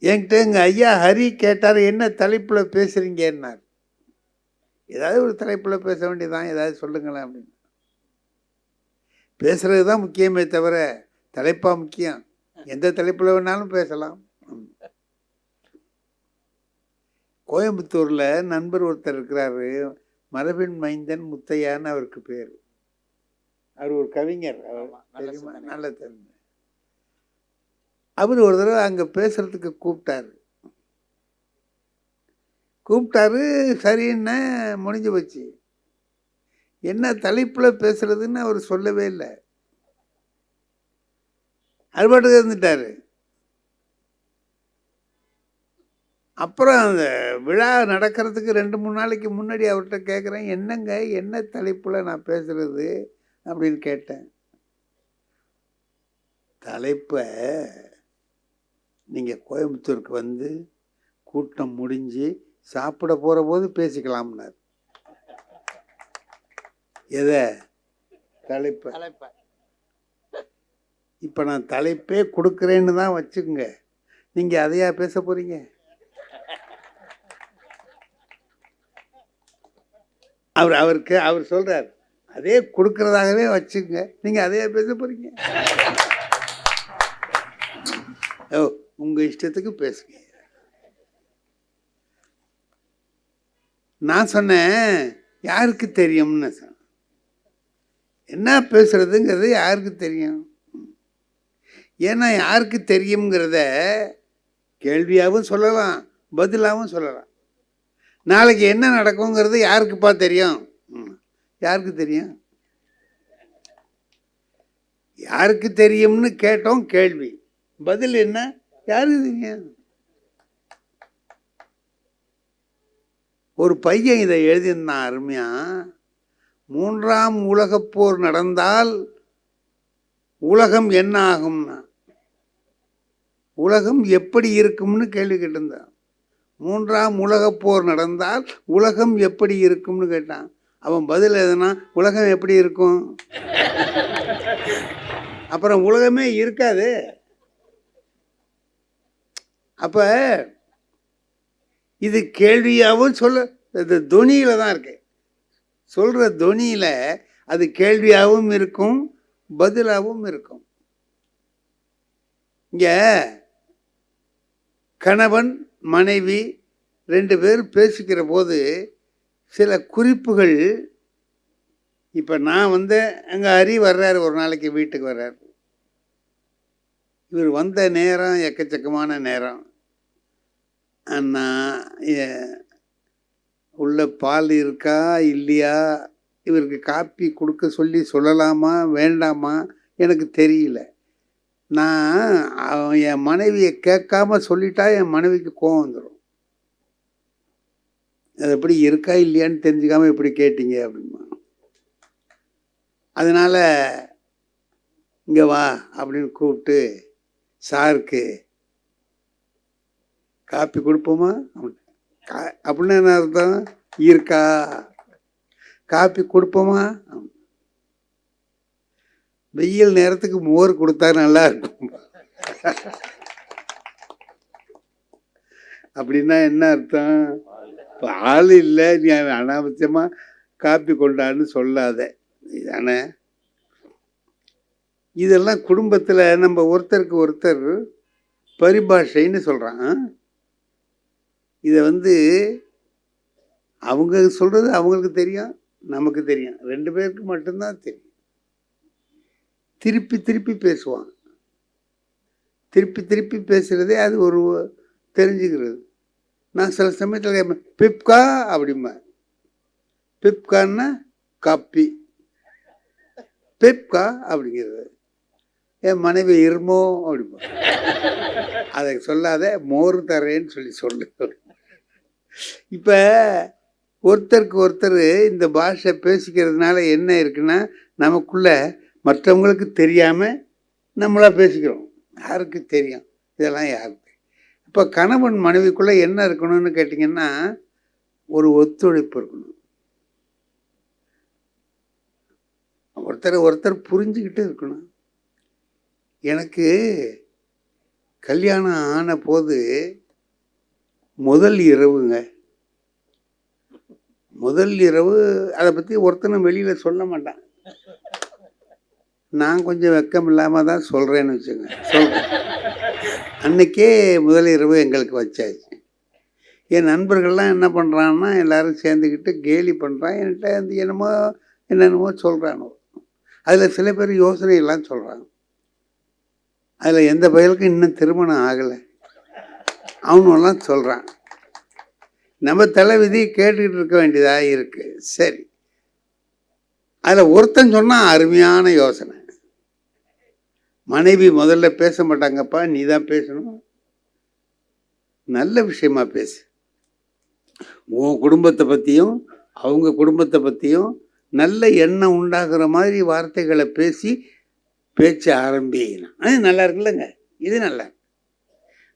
என்கிட்ட எங்கள் ஐயா ஹரி கேட்டார், என்ன தலைப்பில் பேசுகிறீங்கன்னார். ஏதாவது ஒரு தலைப்பில் பேச வேண்டியதான், ஏதாவது சொல்லுங்களேன் அப்படின்னு. பேசுறது தான் முக்கியமே தவிர தலைப்பாக முக்கியம். எந்த தலைப்பில் வேணாலும் பேசலாம். கோயம்புத்தூரில் நண்பர் ஒருத்தர் இருக்கிறாரு, மரபின் மைந்தன் முத்தையான்னு அவருக்கு பேர். அவர் ஒரு கவிஞர், தெரியுமா? நல்ல தெரியும். அவர் ஒரு தடவை அங்கே பேசுறதுக்கு கூப்பிட்டாரு. சரின்னு முடிஞ்சு போச்சு. என்ன தலைப்பில் பேசுறதுன்னு அவர் சொல்லவே இல்லை. அறுபாட்டுக்கு இருந்துட்டாரு. அப்புறம் அந்த விழா நடக்கிறதுக்கு 2-3 நாளைக்கு முன்னாடி அவர்கிட்ட கேட்குறேன், என்னங்க என்ன தலைப்பில் நான் பேசுறது அப்படின்னு கேட்டேன். தலைப்பை நீங்கள் கோயம்புத்தூருக்கு வந்து கூட்டம் முடிஞ்சு சாப்பிட போகிற போது பேசிக்கலாம்னார். எதை? தலைப்பை. இப்போ நான் தலைப்பே கொடுக்குறேன்னு தான் வச்சுக்கோங்க, நீங்கள் அதையா பேச போகிறீங்க? அவர் சொல்கிறார், அதே கொடுக்கறதாகவே வச்சுக்கோங்க, நீங்கள் அதையா பேச போகிறீங்க? ஓ, உங்கள் இஷ்டத்துக்கு பேசுங்க. நான் சொன்னேன், யாருக்கு தெரியும்னு சொன்னேன். என்ன பேசுறதுங்கிறது யாருக்கு தெரியும்? ஏன்னா யாருக்கு தெரியுங்கிறத கேள்வியாகவும் சொல்லலாம், பதிலாகவும் சொல்லலாம். நாளைக்கு என்ன நடக்குங்கிறது யாருக்குப்பா தெரியும்? யாருக்கு தெரியும்? யாருக்கு தெரியும்னு கேட்டோம் கேள்வி, பதில் என்ன? யாருக்கு தெரியும்? ஒரு பையன் இதை எழுதினான் அருமையா. 3ஆம் உலகப் போர் நடந்தால் உலகம் என்ன ஆகும்னா, உலகம் எப்படி இருக்கும்னு கேள்வி கேட்டிருந்தான். 3ஆம் உலகப் போர் நடந்தால் உலகம் எப்படி இருக்கும்னு கேட்டான். அவன் பதில் எதுனா, உலகம் எப்படி இருக்கும்? அப்புறம் உலகமே இருக்காது. அப்ப இது கேள்வியாகவும் சொல்ல, இது துணியில தான் இருக்கு. சொல்ற துணியில அது கேள்வியாகவும் இருக்கும், பதிலாகவும் இருக்கும். இங்க கணவன் மனைவி 2 பேர் பேசிக்கிற போது சில குறிப்புகள். இப்போ நான் வந்து எங்கள் ஹரி வர்றாரு, ஒரு நாளைக்கு வீட்டுக்கு வர்றாரு. இவர் வந்த நேரம் எக்கச்சக்கமான நேரம். அண்ணா உள்ள பால் இருக்கா இல்லையா, இவருக்கு காப்பி கொடுக்க சொல்லலாமா வேண்டாமா எனக்கு தெரியல. நான் என் மனைவியை கேட்காம சொல்லிட்டா என் மனைவிக்கு கோவம் வந்துடும். அது எப்படி இருக்கா இல்லையான்னு தெரிஞ்சுக்காம எப்படி கேட்டீங்க அப்படிமா. அதனால இங்கே வா அப்படின்னு கூப்பிட்டு, சாருக்கு காப்பி கொடுப்போமா அப்படின்னு என்ன அர்த்தம்? இருக்கா, காப்பி கொடுப்போமா? வெயில் நேரத்துக்கு மோர் கொடுத்தா நல்லா இருக்கும். அப்படின்னா என்ன அர்த்தம்? பால் இல்லை, நீ அனாவசியமா காப்பி கொண்டான்னு சொல்லாத. இதானே? இதெல்லாம் குடும்பத்தில் நம்ம ஒருத்தருக்கு ஒருத்தர் பரிபாஷைன்னு சொல்கிறான். இதை வந்து அவங்க சொல்கிறது அவங்களுக்கு தெரியும், நமக்கு தெரியும், 2 பேருக்கு மட்டும்தான் தெரியும். திருப்பி திருப்பி பேசுவான். திருப்பி திருப்பி பேசுகிறதே அது ஒரு தெரிஞ்சுக்கிறது. நான் சில சமயத்தில் கேட்பேன், பிப்கா அப்படிம்பேன். பிப்கான்னா காப்பி, பிப்கா அப்படிங்கிறது. என் மனைவி இருமோ அப்படிம்பா. அதை சொல்லாத, மோர் தரேன்னு சொல்லு. இப்போ ஒருத்தருக்கு ஒருத்தர் இந்த பாஷை பேசிக்கிறதுனால என்ன இருக்குன்னா, நமக்குள்ள மற்றவங்களுக்கு தெரியாமல் நம்மளா பேசிக்கிறோம். யாருக்கு தெரியும்? இதெல்லாம் யாருக்கு? இப்போ கணவன் மனைவிக்குள்ளே என்ன இருக்கணும்னு கேட்டிங்கன்னா, ஒரு ஒத்துழைப்பு இருக்கணும். ஒருத்தர் ஒருத்தர் புரிஞ்சுக்கிட்டு இருக்கணும். எனக்கு கல்யாணம் ஆன போது முதல் இரவுங்க, முதல் இரவு அதை பற்றி ஒருத்தனும் வெளியில் சொல்ல மாட்டான். நான் கொஞ்சம் வெக்கம் இல்லாமல் தான் சொல்கிறேன்னு வச்சுங்க. சொல்கிறேன், அன்றைக்கே முதல் இரவு எங்களுக்கு வச்சாச்சு. என் நண்பர்கள்லாம் என்ன பண்ணுறான்னா எல்லோரும் சேர்ந்துக்கிட்டு கேலி பண்ணுறான். என்கிட்ட அந்த என்னென்னமோ சொல்கிறானோ. அதில் சில பேர் யோசனையெல்லாம் சொல்கிறாங்க. அதில் எந்த பயலுக்கும் இன்னும் திருமணம் ஆகலை, அவனெல்லாம் சொல்கிறான். நம்ம தலைவிதி கேட்டுக்கிட்டு இருக்க வேண்டியதாக இருக்குது. சரி, அதில் ஒருத்தன் சொன்னால் அருமையான யோசனை. மனைவி முதல்ல பேச மாட்டாங்கப்பா, நீ தான் பேசணும், நல்ல விஷயமா பேசு, உன் குடும்பத்தை பற்றியும் அவங்க குடும்பத்தை பற்றியும் நல்ல எண்ணம் உண்டாகிற மாதிரி வார்த்தைகளை பேசி பேச்ச ஆரம்பிக்கணும். அது நல்லா இருக்குல்லங்க, இது நல்லா.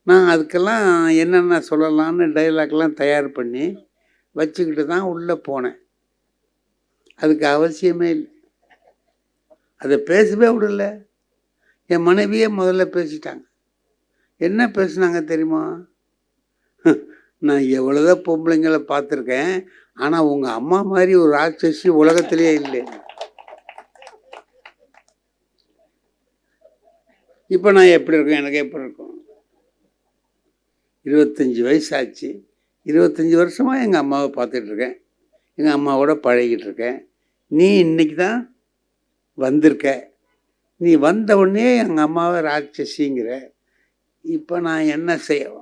நான் அதுக்கெல்லாம் என்னென்ன சொல்லலான்னு டைலாக்லாம் தயார் பண்ணி வச்சுக்கிட்டு தான் உள்ளே போனேன். அதுக்கு அவசியமே இல்லை, அதை பேசவே விடல. என் மனைவியே முதல்ல பேசிட்டாங்க. என்ன பேசுனாங்க தெரியுமா? நான் எவ்வளோதான் பொம்பளைங்களை பார்த்துருக்கேன், ஆனால் உங்கள் அம்மா மாதிரி ஒரு ராட்சசி உலகத்திலே இல்லை. இப்போ நான் எப்படி இருக்கேன், எனக்கு எப்படி இருக்கும்? 25 வயசாச்சு. 25 வருஷமாக எங்கள் அம்மாவை பார்த்துட்ருக்கேன், எங்கள் அம்மாவோட பழகிட்டு இருக்கேன். நீ இன்னைக்கு தான் வந்திருக்க, நீ வந்த உடனே எங்கள் அம்மாவை ராட்சசிங்கிற. இப்போ நான் என்ன செய்ய?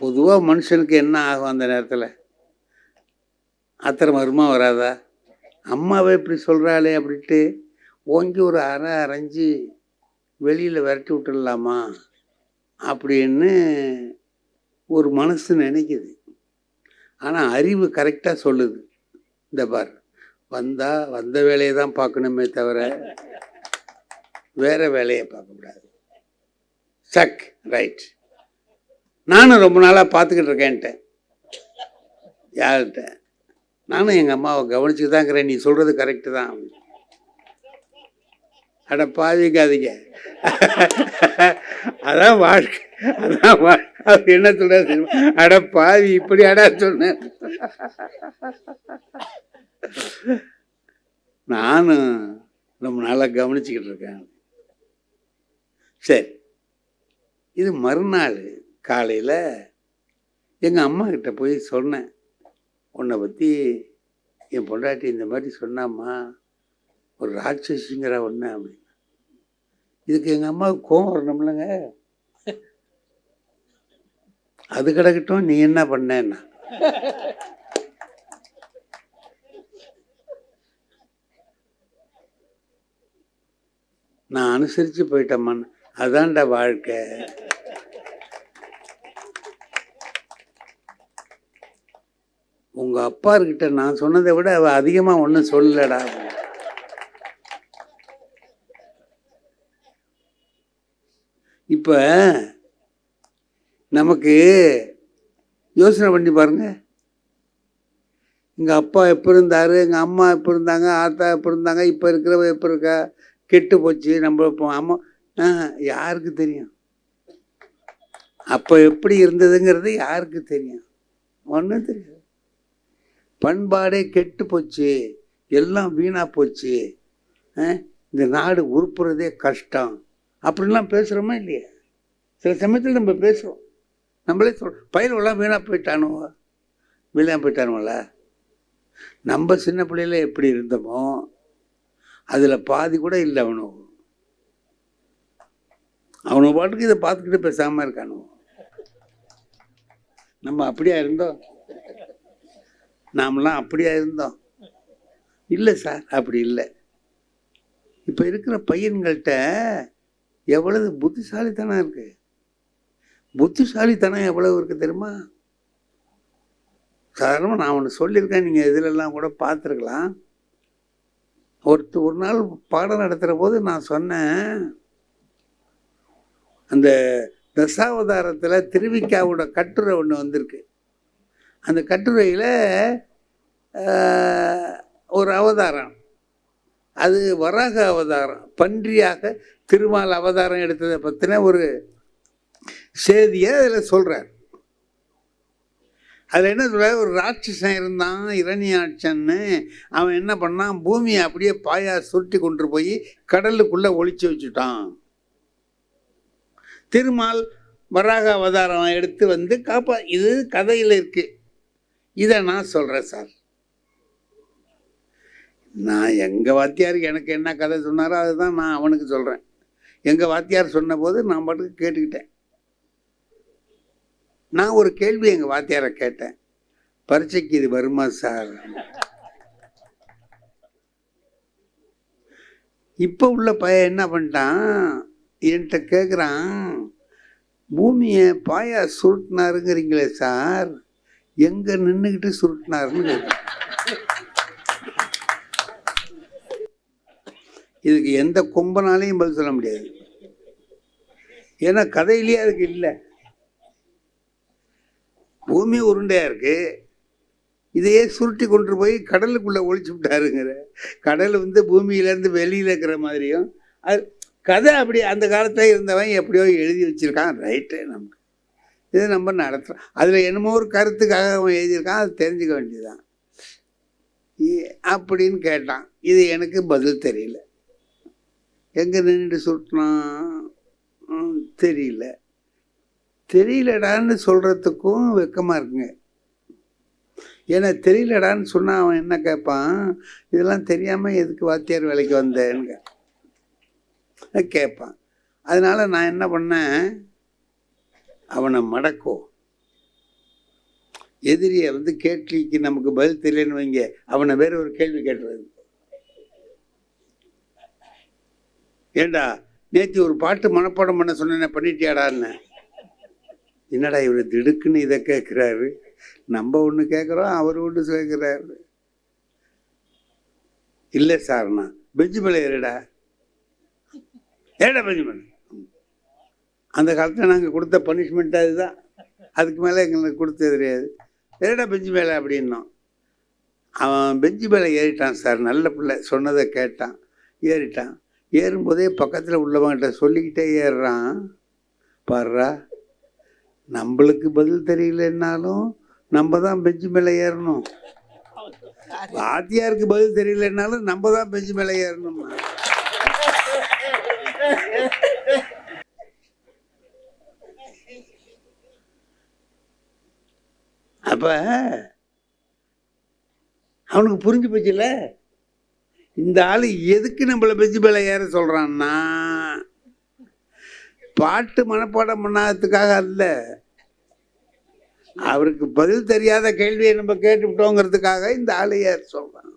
பொதுவாக மனுஷனுக்கு என்ன ஆகும் அந்த நேரத்தில்? ஆத்திரம் வருமா வராதா? அம்மாவை இப்படி சொல்கிறாளே அப்படின்ட்டு ஓங்கி ஒரு அரைஞ்சி வெளியில் விரட்டி விட்டுடலாமா அப்படின்னு ஒரு மனசு நினைக்குது. ஆனால் அறிவு கரெக்டாக சொல்லுது, இந்த பார், வந்த வேலையை தான் பார்க்கணுமே தவிர வேறு வேலையை பார்க்கக்கூடாது. சக் ரைட், நானும் ரொம்ப நாளாக பார்த்துக்கிட்டு இருக்கேன்ட்டேன். யார்கிட்ட? நானும் எங்கள் அம்மாவை கவனிச்சுட்டு தான் இருக்கிறேன், நீ சொல்கிறது கரெக்டு தான். அட பாவிக்காதீங்க, அதான் வாழ்க்கை, அதான் அது என்ன சொல்றது? அட பாவி, இப்படி அடா சொன்னேன். நானும் ரொம்ப நாளாக கவனிச்சுக்கிட்டு இருக்கேன். சரி, இது மறுநாள் காலையில் எங்கள் அம்மா கிட்ட போய் சொன்னேன், உன்னை பற்றி என் பொண்டாட்டி இந்த மாதிரி சொன்னாம்மா, ஒரு ராட்சசிங்கிற ஒன்று அப்படின்னு. இதுக்கு எங்கள் அம்மாவுக்கு கோவம் வரணும்லங்க. அது கிடக்கட்டும், நீ என்ன பண்ணேன்னா, நான் அனுசரித்து போயிட்டேம்மான்னு. அதான்டா வாழ்க்கை. உங்கள் அப்பார்கிட்ட நான் சொன்னதை விட அவ அதிகமாக ஒன்றும் சொல்லலடா. இப்போ நமக்கு யோசனை பண்ணி பாருங்க, எங்கள் அப்பா எப்போ இருந்தார், எங்கள் அம்மா எப்போ இருந்தாங்க, ஆத்தா எப்போ இருந்தாங்க, இப்போ இருக்கிறவ எப்போ இருக்கா, கெட்டு போச்சு நம்ம இப்போ அம்மா, யாருக்கு தெரியும்? அப்போ எப்படி இருந்ததுங்கிறது யாருக்கு தெரியும்? ஒன்றும் தெரியாது. பண்பாடே கெட்டு போச்சு, எல்லாம் வீணாக போச்சு, இந்த நாடு உருப்புறதே கஷ்டம் அப்படின்லாம் பேசுகிறோமா இல்லையா? சில சமயத்தில் நம்ம பேசுகிறோம், நம்மளே சொல்கிறோம், பயிரெல்லாம் வீணாக போயிட்டானுவோ, வீணாக போயிட்டானுவல. நம்ம சின்ன பிள்ளையில எப்படி இருந்தோமோ அதில் பாதி கூட இல்லை. அவனு பாட்டுக்கு இதை பார்த்துக்கிட்டு பேசாமல் இருக்கானோ. நம்ம அப்படியா இருந்தோம்? நாமெல்லாம் அப்படியா இருந்தோம்? இல்லை சார், அப்படி இல்லை. இப்போ இருக்கிற பையன்கள்கிட்ட எவ்வளவு புத்திசாலித்தனம் இருக்குது. புத்திசாலித்தனம் எவ்வளவு இருக்குது தெரியுமா? சாதாரணமாக நான் ஒன்று சொல்லியிருக்கேன், நீங்கள் இதிலெல்லாம் கூட பார்த்துருக்கலாம். ஒரு நாள் பாடம் நடத்துகிற போது நான் சொன்னேன், அந்த தசாவதாரத்தில் திருவிக்காவோட கட்டுரை ஒன்று வந்திருக்கு. அந்த கட்டுரையில் ஒரு அவதாரம், அது வராக அவதாரம், பன்றியாக திருமால் அவதாரம் எடுத்ததை பற்றின ஒரு சேதியை அதில் சொல்கிறார். அதில் என்ன சொல்ற, ஒரு ராட்சசன் இருந்தான் இரணியாட்சன்னு. அவன் என்ன பண்ணான், பூமியை அப்படியே பாயா சுருட்டி கொண்டு போய் கடலுக்குள்ளே ஒளிச்சு வச்சுட்டான். திருமால் வராக அவதாரம் எடுத்து வந்து இது கதையில் இருக்கு. இதை நான் சொல்கிறேன் சார். நான் எங்கள் வாத்தியாருக்கு எனக்கு என்ன கதை சொன்னாரோ அதுதான் நான் அவனுக்கு சொல்கிறேன். எங்கள் வாத்தியார் சொன்ன போது நான் பாட்டுக்கு கேட்டுக்கிட்டேன். நான் ஒரு கேள்வி எங்கள் வாத்தியாரை கேட்டேன், பரீட்சைக்கு இது வருமா சார்? இப்போ உள்ள பையன் என்ன பண்ணிட்டான், என்கிட்ட கேட்குறான், பூமியை பாயா சுருட்டினாருங்கிறீங்களே சார், எங்கே நின்றுக்கிட்டு சுருட்டினாருன்னு கேட்குறான். இதுக்கு எந்த கொம்பனாலையும் பதில் சொல்ல முடியாது. ஏன்னா கதையிலேயே அதுக்கு இல்லை. பூமி உருண்டையாக இருக்கு, இதையே சுருட்டி கொண்டு போய் கடலுக்குள்ளே ஒழிச்சு விட்டாருங்கிற. கடல் வந்து பூமியிலேருந்து வெளியில் இருக்கிற மாதிரியும் அது கதை அப்படி அந்த காலத்தில் இருந்தவன் எப்படியோ எழுதி வச்சுருக்கான். ரைட்டு, நமக்கு இதை நம்ம நடத்துகிறோம். அதில் என்னமோ ஒரு கருத்துக்காக அவன் எழுதியிருக்கான், அது தெரிஞ்சுக்க வேண்டியதுதான் அப்படின்னு கேட்டான். இது எனக்கு பதில் தெரியல. எங்கே நின்று சுருட்டினான் தெரியலடான்னு சொல்கிறதுக்கும் வெக்கமாக இருக்குங்க. ஏன்னா தெரியலடான்னு சொன்னால் அவன் என்ன கேட்பான், இதெல்லாம் தெரியாமல் எதுக்கு வாத்தியார் வேலைக்கு வந்தேன்னு கேட்பான். அதனால் நான் என்ன பண்ணேன், அவனை மடக்கோ, எதிரியை வந்து கேள்விக்கு நமக்கு பதில் தெரியலன்னு வைங்க, அவனை வேற ஒரு கேள்வி கேட்டுறது. ஏண்டா நேற்று ஒரு பாட்டு மனப்பாடம் பண்ண சொன்ன பண்ணிட்டியாடான்னு. என்னடா இவர் திடுக்குன்னு இதை கேட்குறாரு, நம்ம ஒன்று கேட்குறோம் அவர் ஒன்று கேட்குறாரு. இல்லை சார்ண்ணா, பெஞ்சு மேலே ஏறிடா, ஏடா பெஞ்சு மேலே. அந்த காலத்தில் நாங்கள் கொடுத்த பனிஷ்மெண்ட் அதுதான், அதுக்கு மேலே எங்களுக்கு கொடுத்தது தெரியாது. ஏடா பெஞ்சு மேலே அப்படின்னோம். அவன் பெஞ்சு மேலே ஏறிட்டான் சார், நல்ல பிள்ளை, சொன்னதை கேட்டான், ஏறிட்டான். ஏறும்போதே பக்கத்தில் உள்ளவங்கிட்ட சொல்லிக்கிட்டே ஏறுறான், பாடுறா நம்மளுக்கு பதில் தெரியலன்னாலும் நம்ம தான் பெஞ்சு மேலே ஏறணும், வாத்தியாருக்கு பதில் தெரியலன்னாலும் நம்ம தான் பெஞ்சு மேலே ஏறணும். அப்ப அவனுக்கு புரிஞ்சு போச்சுல, இந்த ஆள் எதுக்கு நம்மளை பெஞ்சு மேலே ஏற சொல்றான்னா, பாட்டு மனப்பாடம் பண்ணாததுக்காக அல்ல, அவருக்கு பதில் தெரியாத கேள்வியை நம்ம கேட்டுவிட்டோங்கிறதுக்காக இந்த ஆளை ஏற சொல்றான்.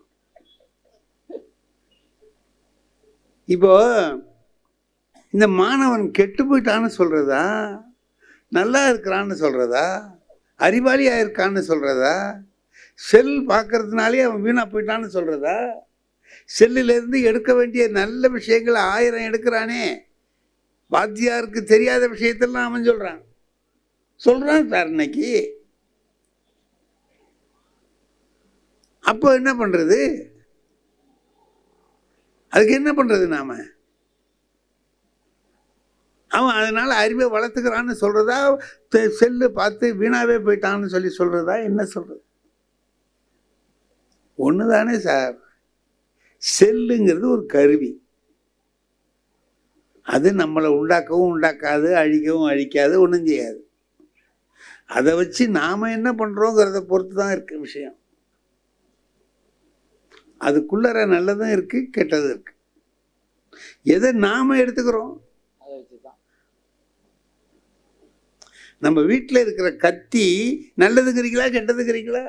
இப்போ இந்த மாணவன் கெட்டு போயிட்டான்னு சொல்றதா, நல்லா இருக்கிறான்னு சொல்றதா, அறிவாளியா இருக்கான்னு சொல்றதா, செல் பார்க்கறதுனாலே அவன் வீணா போயிட்டான்னு சொல்றதா, செல்லிலிருந்து எடுக்க வேண்டிய நல்ல விஷயங்களை 1000 எடுக்கிறானே, வாத்தியாருக்கு தெரியாத விஷயத்தெல்லாம் அவன் சொல்றான் சார் இன்னைக்கு. அப்போ என்ன பண்றது, அதுக்கு என்ன பண்றது நாம? அவன் அதனால அறிவை வளர்த்துக்கிறான்னு சொல்றதா, செல்லு பார்த்து வீணாவே போயிட்டான்னு சொல்லி சொல்றதா, என்ன சொல்றது? ஒண்ணுதானே சார். செல்லுங்கிறது ஒரு கருவி, அது நம்மளை உண்டாக்கவும் உண்டாக்காது, அழிக்கவும் அழிக்காது, ஒன்றும் செய்யாது. அதை வச்சு நாம என்ன பண்றோங்கிறத பொறுத்து தான் இருக்கு விஷயம். அதுக்குள்ளற நல்லதும் இருக்கு, கெட்டதும் இருக்கு. எதை நாம எடுத்துக்கிறோம், நம்ம வீட்டில் இருக்கிற கத்தி நல்லதுங்கிறீங்களா கெட்டதுங்கிறீங்களா?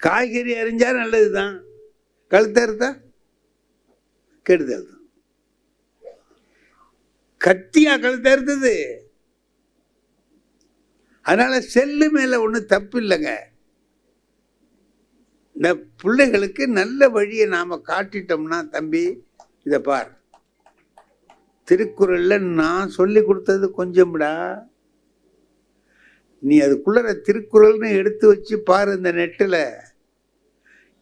காய்கறி அறிஞ்சா நல்லதுதான், கழுத்த அறுத்தா கெடுதல் தான். கத்தியா கழுத்த அறுத்தது? அதனால செல்லு மேல ஒன்றும் தப்பு இல்லைங்க. இந்த பிள்ளைகளுக்கு நல்ல வழியை நாம காட்டிட்டோம்னா, தம்பி இதை பார், திருக்குறள்ல நான் சொல்லி கொடுத்தது கொஞ்சம்டா, நீ அதுக்குள்ள திருக்குறள்னு எடுத்து வச்சு பாரு, இந்த நெட்டில்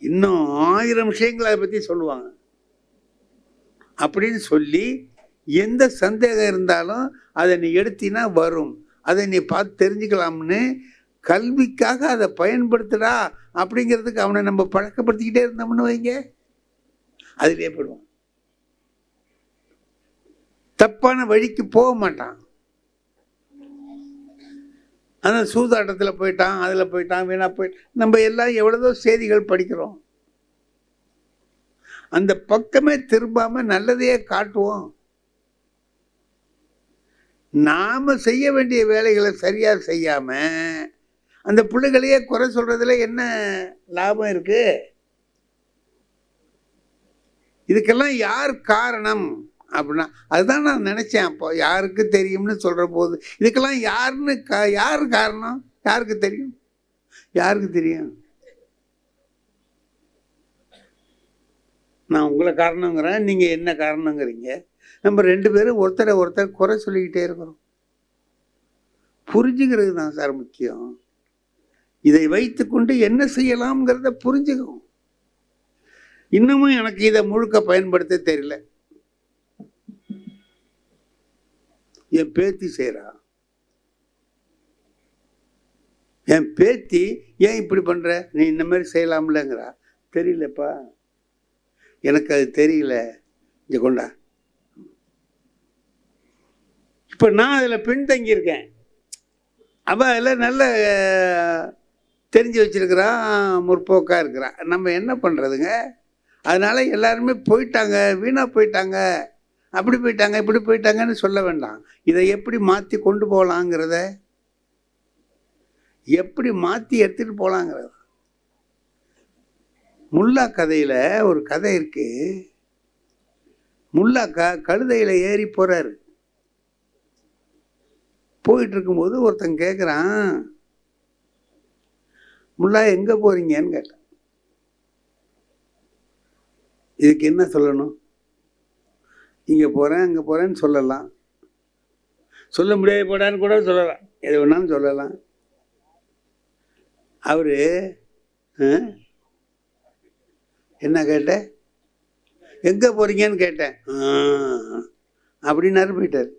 இன்னும் 1000 விஷயங்களை அதை பற்றி சொல்லுவாங்க அப்படின்னு சொல்லி எந்த சந்தேகம் இருந்தாலும் அதை நீ எடுத்தினா வரும், அதை நீ பார்த்து தெரிஞ்சுக்கலாம்னு கல்விக்காக அதை பயன்படுத்துடா அப்படிங்கிறதுக்கு அவனை நம்ம பழக்கப்படுத்திக்கிட்டே இருந்தோம்னு வைங்க, அதிலே போடுவான். தப்பான வழிக்கு போக மாட்டான். அந்த சூதாட்டத்தில் போயிட்டான், அதில் போயிட்டான், வீணா போயிட்டான். நம்ம எல்லாம் எவ்வளவோ செய்திகள் படிக்கிறோம். அந்த பக்கமே திரும்பாம நல்லதையே காட்டுவோம். நாம செய்ய வேண்டிய வேலைகளை சரியா செய்யாம அந்த பிள்ளைகளையே குறை சொல்றதுல என்ன லாபம் இருக்கு? இதுக்கெல்லாம் யார் காரணம் அப்படின்னா, அதுதான் நான் நினைச்சேன். அப்போ யாருக்கு தெரியும்னு சொல்ற போது இதுக்கெல்லாம் யார் காரணம்? யாருக்கு தெரியும்? யாருக்கு தெரியும்? நான் உங்களை காரணங்கிறேன், நீங்க என்ன காரணங்கிறீங்க. நம்ம 2 பேரும் ஒருத்தரை குறை சொல்லிக்கிட்டே இருக்கிறோம். புரிஞ்சுக்கிறது தான் சார் முக்கியம். இதை வைத்துக்கொண்டு என்ன செய்யலாம்ங்கிறத புரிஞ்சுக்கும். இன்னமும் எனக்கு இதை முழுக்க பயன்படுத்த தெரியல. என் பேத்தி செய்றா. என் பேத்தி ஏன் இப்படி பண்ற, நீ இந்த மாதிரி செய்யலாம்லங்கிறா. தெரியலப்பா, எனக்கு அது தெரியல, இங்க கொண்டா. இப்போ நான் அதில் பின்தங்கியிருக்கேன், அவள் அதில் நல்ல தெரிஞ்சு வச்சிருக்கிறான், முற்போக்காக இருக்கிறான். நம்ம என்ன பண்ணுறதுங்க? அதனால எல்லாருமே போயிட்டாங்க, வீணாக போயிட்டாங்க, அப்படி போயிட்டாங்க, இப்படி போயிட்டாங்கன்னு சொல்ல வேண்டாம். இதை எப்படி மாற்றி கொண்டு போகலாங்கிறத, எப்படி மாற்றி எடுத்துகிட்டு போகலாங்கிறத. முல்லா கதையில் ஒரு கதை இருக்கு. முல்லா கழுதையில் ஏறி போகிறாரு. போயிட்டு இருக்கும்போது ஒருத்தன் கேட்குறான், முல்லா எங்கே போகிறீங்கன்னு கேட்டான். இதுக்கு என்ன சொல்லணும்? இங்கே போகிறேன், அங்கே போகிறேன்னு சொல்லலாம், சொல்ல முடியாது போடான்னு கூட சொல்லலாம், எது வேணாலும் சொல்லலாம். அவர் என்ன கேட்டேன், எங்கே போகிறீங்கன்னு கேட்டேன், அப்படின்னாரு, போயிட்டார்.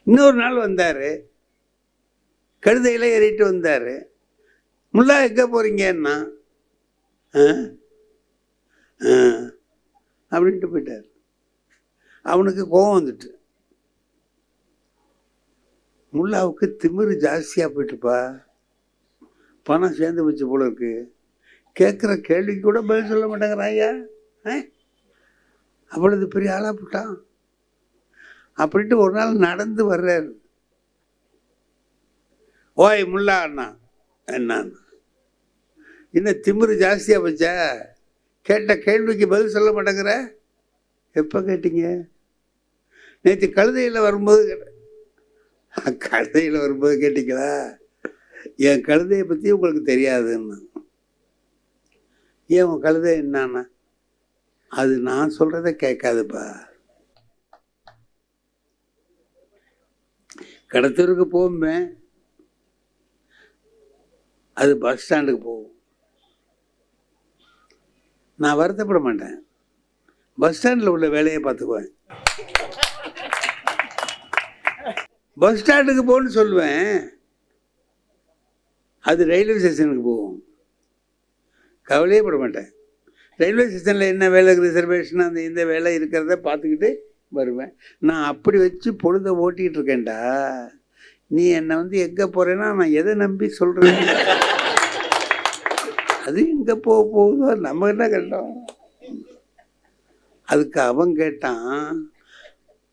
இன்னொரு நாள் வந்தார், கழுதையில் ஏறிட்டு வந்தார். முல்லா எங்கே போகிறீங்கன்னா அப்படின்ட்டு போயிட்டார். அவனுக்கு கோபம் வந்துட்டு. முல்லாவுக்கு திமிரு ஜாஸ்தியாக போயிட்டுப்பா, பணம் சேர்ந்து வச்சு போல இருக்கு, கேட்குற கேள்விக்கு கூட பதில் சொல்ல மாட்டேங்கிறான் ஐயா, அவ்வளவு பெரிய ஆளாக போட்டான் அப்படின்ட்டு ஒரு நாள் நடந்து வர்றாரு. ஓய் முல்லா அண்ணா, என்ன திமிரு ஜாஸ்தியாக வச்சா, கேட்ட கேள்விக்கு பதில் சொல்ல மாட்டேங்கிற. எப்போ கேட்டீங்க? நேற்று கழுதையில் வரும்போது கழுதையில் வரும்போது கேட்டீங்களா? என் கழுதையை பற்றி உங்களுக்கு தெரியாதுன்னு. ஏன் உன் கழுதை என்னான்னா, அது நான் சொல்கிறத கேட்காதுப்பா. கடத்தூருக்கு போகும்பேன், அது பஸ் ஸ்டாண்டுக்கு போகும். நான் வருத்தப்பட மாட்டேன், பஸ் ஸ்டாண்டில் உள்ள வேலையை பார்த்துக்குவேன். பஸ் ஸ்டாண்டுக்கு போகணுன்னு சொல்லுவேன், அது ரயில்வே ஸ்டேஷனுக்கு போகும். கவலையே பட மாட்டேன். ரயில்வே ஸ்டேஷனில் என்ன வேலை, ரிசர்வேஷன், அந்த இந்த வேலை இருக்கிறத பார்த்துக்கிட்டு வருவேன். நான் அப்படி வச்சு பொழுதை ஓட்டிகிட்டு இருக்கேன்டா. நீ என்னை எங்கே போகிறேன்னா நான் எதை நம்பி சொல்கிறேன்? அது எங்கே போகுதோ நம்ம என்ன கேட்டோம். அதுக்கு அவன் கேட்டான்,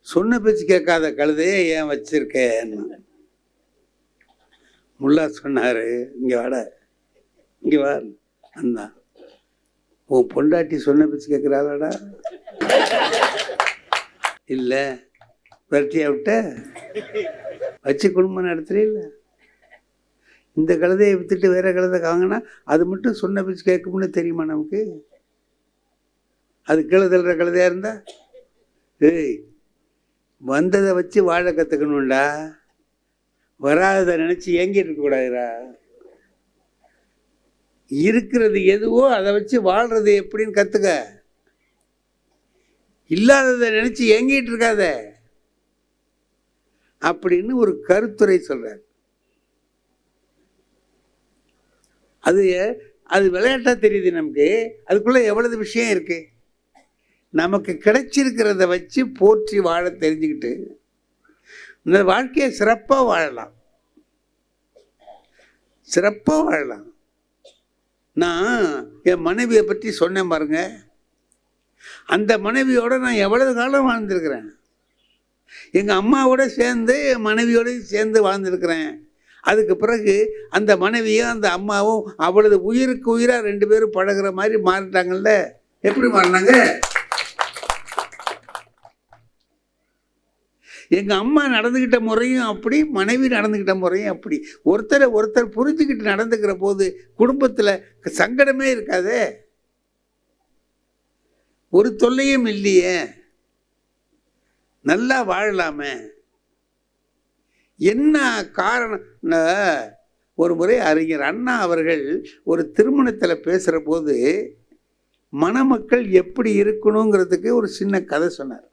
சொன்ன பேச்சு கேட்காத கழுதையே ஏன் வச்சிருக்கேன்னு. முல்லா சொன்னார், இங்கே வாட, இங்கே வா அண்ணா, உன் பொண்டாட்டி சொன்ன பேச்சு கேட்குறாளாடா? இல்லை, விரட்டியா விட்ட வச்சு குடும்பம் நடத்துறே. இல்லை, இந்த கழுதையை விற்றுட்டு வேற கழுதை வாங்கினா அது மட்டும் சொன்ன பேச்சு கேட்கும்னு தெரியுமா நமக்கு? அது கீழே தள்ளுற கழுதையாக இருந்தா, ஏய் வந்ததை வச்சு வாழ கற்றுக்கணும்டா, வராததை நினச்சி ஏங்கிட்டு இருக்கக்கூடாதுடா. இருக்கிறது எதுவோ அதை வச்சு வாழ்றது எப்படின்னு கற்றுக்க. இல்லாததை நினைச்சு ஏங்கிட்டு இருக்காத அப்படின்னு ஒரு கருத்துரை சொல்றார். அது அது விளையாட்டா தெரியுது நமக்கு, அதுக்குள்ள எவ்வளவு விஷயம் இருக்கு. நமக்கு கிடைச்சிருக்கிறத வச்சு போற்றி வாழ தெரிஞ்சுக்கிட்டு இந்த வாழ்க்கையை சிறப்பா வாழலாம், சிறப்பா வாழலாம். நான் என் மனைவியை பற்றி சொன்னேன் பாருங்க, அந்த மனைவியோட நான் எவ்வளவு காலம் வாழ்ந்திருக்கிறேன். எங்க அம்மாவோட சேர்ந்து என் மனைவியோட சேர்ந்து வாழ்ந்திருக்கிறேன். அதுக்கு பிறகு அந்த மனைவியும் அந்த அம்மாவும் அவ்வளவு உயிருக்கு உயிரா ரெண்டு பேரும் பழகுற மாதிரி மாறிட்டாங்கல்ல. எப்படி மாறினாங்க? எங்க அம்மா நடந்துகிட்ட முறையும் அப்படி, மனைவி நடந்துகிட்ட முறையும் அப்படி. ஒருத்தரை ஒருத்தர் புரிஞ்சுக்கிட்டு நடந்துக்கிற போது குடும்பத்துல சங்கடமே இருக்காதே, ஒரு தொல்லையும் இல்லையே, நல்லா வாழலாமே. என்ன காரணம்? ஒரு முறை அறிஞர் அண்ணா அவர்கள் ஒரு திருமணத்தில் பேசுகிற போது மணமக்கள் எப்படி இருக்கணுங்கிறதுக்கு ஒரு சின்ன கதை சொன்னார்,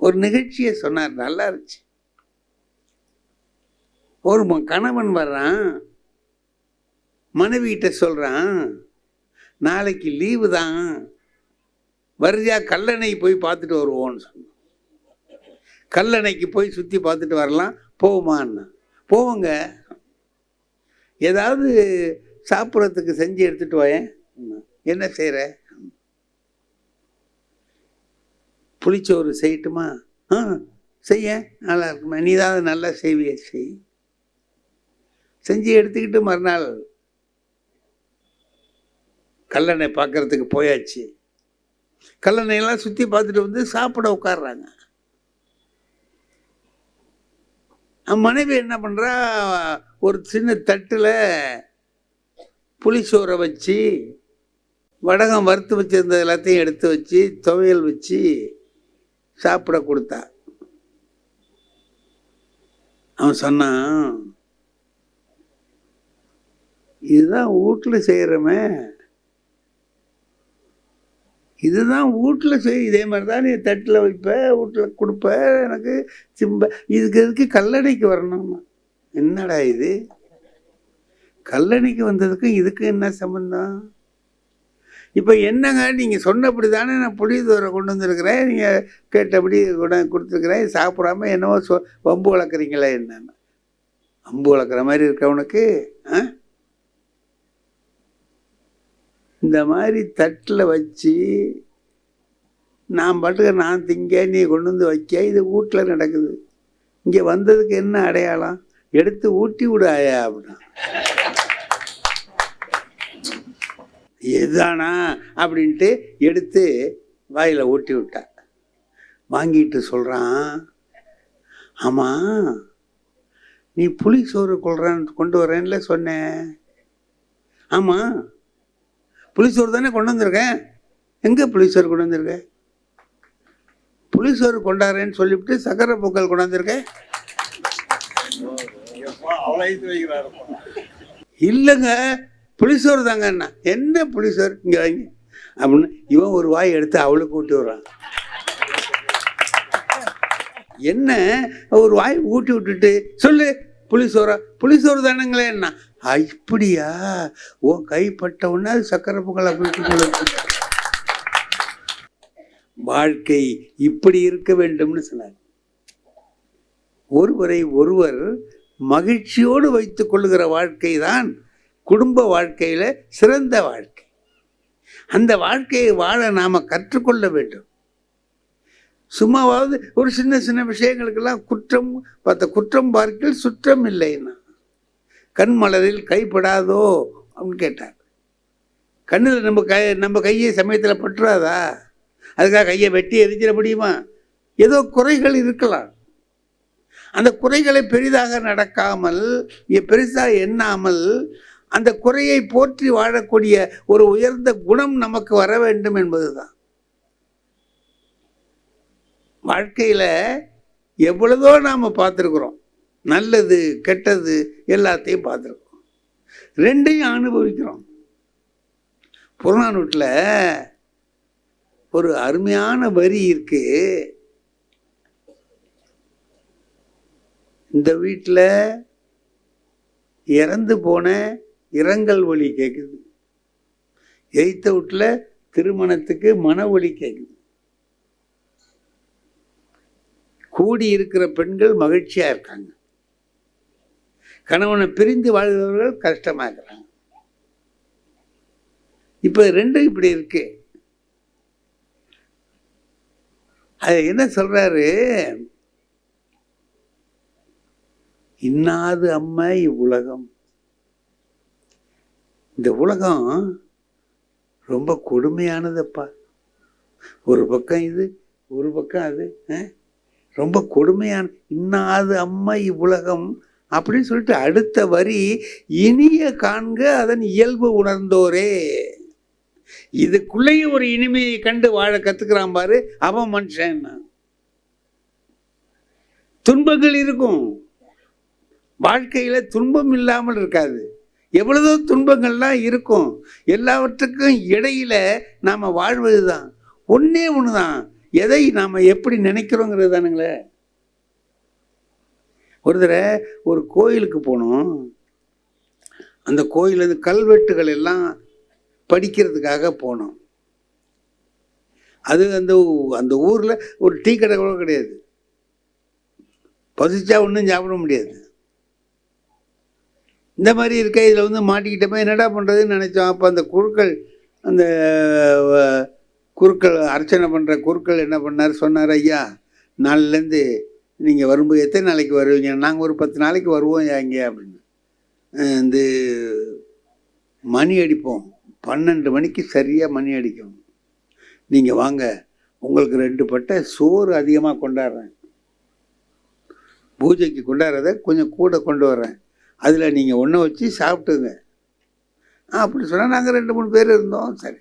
ஒரு நிகழ்ச்சியை சொன்னார். நல்லா இருந்துச்சு. ஒரு கணவன் வர்றான், மனைவிகிட்ட சொல்றான், நாளைக்கு லீவு தான், வரியா கல்லணை போய் பார்த்துட்டு வருவோன்னு சொன்னான். கல்லணைக்கு போய் சுற்றி பார்த்துட்டு வரலாம், போவோமான்னா. போவோங்க, ஏதாவது சாப்பிட்றதுக்கு செஞ்சு எடுத்துட்டு வாயேன். என்ன செய்கிற? புளிச்சோறு செய்யட்டுமா? செய்ய, நல்லா இருக்குமா? நீ தான் நல்லா செய்விய, செய். செஞ்சு எடுத்துக்கிட்டு மறுநாள் கல்லணை பார்க்கறதுக்கு போயாச்சு. கல்லணையெல்லாம் சுற்றி பார்த்துட்டு வந்து சாப்பிட உட்காடுறாங்க. மனைவி என்ன பண்ணுறா, ஒரு சின்ன தட்டில் புளிச்சோரை வச்சு, வடகம் வறுத்து வச்சிருந்த எல்லாத்தையும் எடுத்து வச்சு, துவையல் வச்சு சாப்பிட கொடுத்தா. அவன் சொன்னான், இதுதான் வீட்டில் செய்கிறோமே, இதுதான் வீட்டில் செய், இதே மாதிரி தான் நீ தட்டில் வைப்ப, வீட்டில் கொடுப்ப, எனக்கு சிம்ப, இதுக்கு எதுக்கு கல்லணைக்கு வரணும்னா? என்னடா இது, கல்லணைக்கு வந்ததுக்கும் இதுக்கு என்ன சம்பந்தம்? இப்போ என்னங்க, நீங்கள் சொன்னபடி தானே நான் புளிதோரை கொண்டு வந்திருக்கிறேன், நீங்கள் கேட்டபடி கொடுத்துருக்குறேன், சாப்பிடாம என்னவோ வம்பு வளர்க்குறீங்களே. என்னன்னு வம்பு வளர்க்குற மாதிரி இருக்க உனக்கு? இந்த மாதிரி தட்டில் வச்சு நான் பாட்டுக்கு நான் திங்க, நீ கொண்டு வந்து வைக்க, இது வீட்டில் நடக்குது. இங்கே வந்ததுக்கு என்ன அடையாளம்? எடுத்து ஊட்டி விடாயா அப்படின்னா, எதானா அப்படின்ட்டு எடுத்து வாயில் ஊட்டி விட்டா. வாங்கிட்டு சொல்கிறான், ஆமாம் நீ புளி சோறு கொண்டு வரேன்ல சொன்னேன். ஆமாம், புளிசோறு தானே கொண்டு வந்திருக்கேன். எங்கே புளிசோறு கொண்டு வந்திருக்கேன்? புளிசோறு கொண்டாடுறேன்னு சொல்லிவிட்டு சக்கரை பொங்கல் கொண்டாந்துருக்கேன். இல்லைங்க, புளிசோறு தாங்க. என்ன புளிசோறு, இங்கே வாங்கி அப்படின்னு இவன் ஒரு வாய் எடுத்து அவளுக்கு ஊட்டி விடுறான். என்ன ஒரு வாய் ஊட்டி விட்டுட்டு சொல்லு புளிசோறா? புளிசோறு தானங்களே. என்ன இப்படியா? உன் கைப்பட்ட உடனே அது சக்கரை பொங்கல் அப்படி. வாழ்க்கை இப்படி இருக்க வேண்டும்னு சொன்னார். ஒருவரை ஒருவர் மகிழ்ச்சியோடு வைத்துக் கொள்ளுகிற வாழ்க்கை தான் குடும்ப வாழ்க்கையில சிறந்த வாழ்க்கை. அந்த வாழ்க்கையை வாழ நாம கற்றுக்கொள்ள வேண்டும். சும்மாவாவது ஒரு சின்ன சின்ன விஷயங்களுக்கெல்லாம் குற்றம் பார்த்த, குற்றம் பார்க்கில் சுற்றம் இல்லைன்னா, கண் மலரில் கைப்படாதோ அப்படின்னு கேட்டார். கண்ணில் நம்ம கையை சமயத்தில் பற்றாதா? அதுக்காக கையை வெட்டி எரிஞ்சிட முடியுமா? ஏதோ குறைகள் இருக்கலாம். அந்த குறைகளை பெரிதாக நடக்காமல், பெருசாக எண்ணாமல், அந்த குறையை போற்றி வாழக்கூடிய ஒரு உயர்ந்த குணம் நமக்கு வர வேண்டும் என்பதுதான். வாழ்க்கையில் எவ்வளவோ நாம் பார்த்துருக்குறோம், நல்லது கெட்டது எல்லாத்தையும் பார்த்துருக்கோம், ரெண்டையும் அனுபவிக்கிறோம். புறநானூற்றில் ஒரு அருமையான வரி இருக்கு. இந்த வீட்டில் இறந்து போன இரங்கல் ஒலி கேட்குது, எய்த்த வீட்டில் திருமணத்துக்கு மன ஒலி கேட்குது. கூடி இருக்கிற பெண்கள் மகிழ்ச்சியா இருக்காங்க, கணவனை பிரிந்து வாழ்கிறவர்கள் கஷ்டமா இருக்கிறாங்க. இப்ப ரெண்டும் இப்படி இருக்கு. அது என்ன சொல்றாரு, இன்னாது அம்மா இவ்வுலகம். இந்த உலகம் ரொம்ப கொடுமையானதப்பா. ஒரு பக்கம் இது, ஒரு பக்கம் அது, ரொம்ப கொடுமையான. இன்னாது அம்மா இவ்வுலகம் அப்படின்னு சொல்லிட்டு அடுத்த வரி, இனிய காண்க அதன் இயல்பு உணர்ந்தோரே. இதுக்குள்ளேயும் ஒரு இனிமையை கண்டு வாழ கத்துக்கிறான் பாரு, அவன் மனுஷன். துன்பங்கள் இருக்கும், வாழ்க்கையில துன்பம் இல்லாமல் இருக்காது. எவ்வளவோ துன்பங்கள்லாம் இருக்கும், எல்லாவற்றுக்கும் இடையில நாம வாழ்வதுதான். ஒன்னே ஒண்ணுதான், எதை நாம எப்படி நினைக்கிறோங்கிறது தானுங்களே. ஒரு தடவை ஒரு கோயிலுக்கு போனோம். அந்த கோயில் கல்வெட்டுகள் எல்லாம் படிக்கிறதுக்காக போனோம். அது அந்த அந்த ஊர்ல ஒரு டீ கடை கூட கிடையாது, பசிச்சா ஒன்றும் சாப்பிட முடியாது. இந்த மாதிரி இருக்க இதில் மாட்டிக்கிட்டப்ப என்னடா பண்ணுறதுன்னு நினச்சோம். அப்போ அந்த குருக்கள் அர்ச்சனை பண்ணுற குருக்கள் என்ன பண்ணார், சொன்னார், ஐயா நாளிலேருந்து நீங்கள் வரும்போது எத்தனை நாளைக்கு வருவீங்க? நாங்கள் ஒரு 10 நாளைக்கு வருவோம் இங்கே அப்படின்னு. இந்த மணி அடிப்போம், 12 மணிக்கு சரியாக மணி அடிக்கும், நீங்கள் வாங்க, உங்களுக்கு 2 பட்டை சோறு அதிகமாக கொண்டாடுறேன், பூஜைக்கு கொண்டாடுறத கொஞ்சம் கூட கொண்டு வர்றேன், அதில் நீங்கள் ஒன்றை வச்சு சாப்பிட்டுங்க அப்படி சொன்னால் நாங்கள் 2-3 பேர் இருந்தோம். சரி,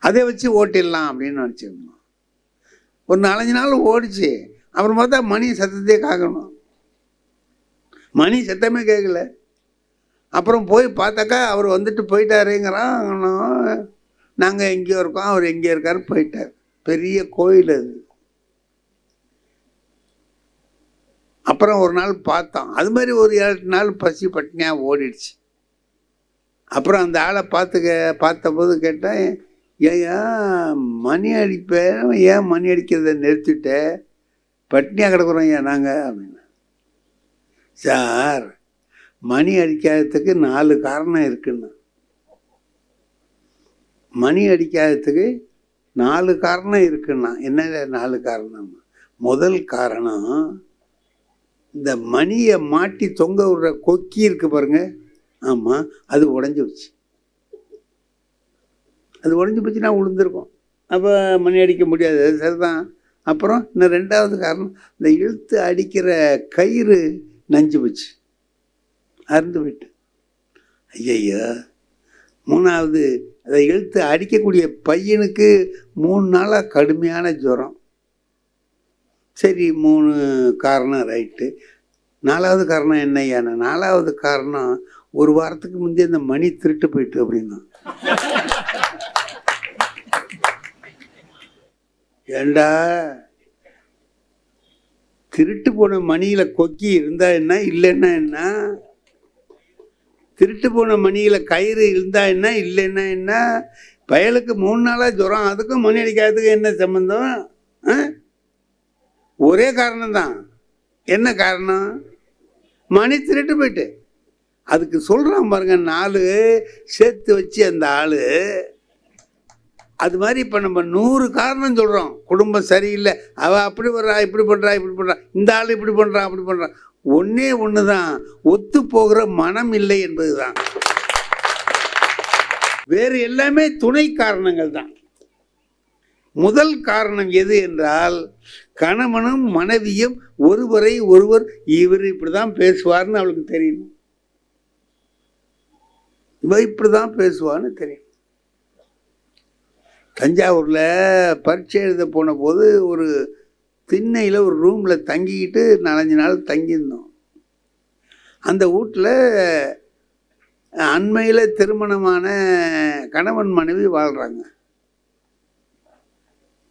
அதை வச்சு ஓட்டிடலாம் அப்படின்னு நினச்சிருந்தோம். ஒரு 4-5 நாள் ஓடிச்சு. அப்புறம் பார்த்தா மணி சத்தத்தையே கேட்கணும், மணி சத்தமே கேட்கல. அப்புறம் போய் பார்த்தாக்கா அவர் வந்துட்டு போயிட்டாருங்கிறான். நாங்கள் எங்கேயோ இருக்கோம், அவர் எங்கேயோ இருக்காரு, போயிட்டார். பெரிய கோயில் அது. அப்புறம் ஒரு நாள் பார்த்தோம், அது மாதிரி ஒரு 7 நாள் பசி பட்டினியாக ஓடிடுச்சு. அப்புறம் அந்த ஆளை பார்த்தபோது கேட்டேன், ஏன் மணி அடிப்பேன், ஏன் மணி அடிக்கிறத நிறுத்திட்ட, பட்னியாக கிடக்குறோம் ஏன் நாங்கள் அப்படின்னு. சார், மணி அடிக்காததுக்கு 4 காரணம் இருக்குன்னு. மணி அடிக்காததுக்கு 4 காரணம் இருக்குன்னா என்ன 4 காரணம்? முதல் காரணம், இந்த மணியை மாட்டி தொங்க விடுற கொக்கி இருக்கு பாருங்க, ஆமாம், அது உடஞ்சி வச்சு. அது உடஞ்சி போச்சுன்னா விழுந்திருக்கும், அப்போ மணி அடிக்க முடியாது, அது சரிதான். அப்புறம் இன்னும் 2வது காரணம், இந்த இழுத்து அடிக்கிற கயிறு நஞ்சு போச்சு, அறுந்து போயிட்டு. ஐயய்யா. 3வது, அதை இழுத்து அடிக்கக்கூடிய பையனுக்கு 3 நாளாக கடுமையான ஜுரம். சரி, 3 காரணம் ரைட்டு. 4வது காரணம் என்னையான? 4வது காரணம், ஒரு வாரத்துக்கு முந்தைய அந்த மணி திருட்டு போயிட்டு அப்படின்னா. ஏண்டா, திருட்டு போன மணியில கொக்கி இருந்தா என்ன, இல்லைன்னா என்ன? திருட்டு போன மணியில கயிறு இருந்தா என்ன, இல்லைன்னா என்ன? பயலுக்கு 3 நாளா ஜுரம், அதுக்கும் மணி அடிக்காததுக்கு என்ன சம்பந்தம்? ஒரே காரணம்தான். என்ன காரணம்? மணி திருட்டு போயிட்டு. அதுக்கு சொல்றான் பாருங்க, 4 சேர்த்து வச்சு அந்த ஆளு. அது மாதிரி இப்போ நம்ம 100 காரணம் சொல்கிறோம். குடும்பம் சரியில்லை, அவள் அப்படி பண்ணுறா, இப்படி பண்ணுறா, இப்படி பண்ணுறா, இந்த ஆள் இப்படி பண்ணுறான், அப்படி பண்ணுறான். ஒன்றே ஒன்று தான், ஒத்து போகிற மனம் இல்லை என்பது தான். வேறு எல்லாமே துணை காரணங்கள் தான். முதல் காரணம் எது என்றால், கணவனும் மனைவியும் ஒருவரை ஒருவர் இவர் இப்படிதான் பேசுவார்னு அவளுக்கு தெரியணும், இவ இப்படிதான் பேசுவான்னு தெரியும். தஞ்சாவூரில் பரீட்சை எழுத போன போது ஒரு திண்ணையில் ஒரு ரூமில் தங்கிக்கிட்டு 4-5 நாள் தங்கியிருந்தோம். அந்த வீட்டில் அண்மையில் திருமணமான கணவன் மனைவி வாழ்கிறாங்க.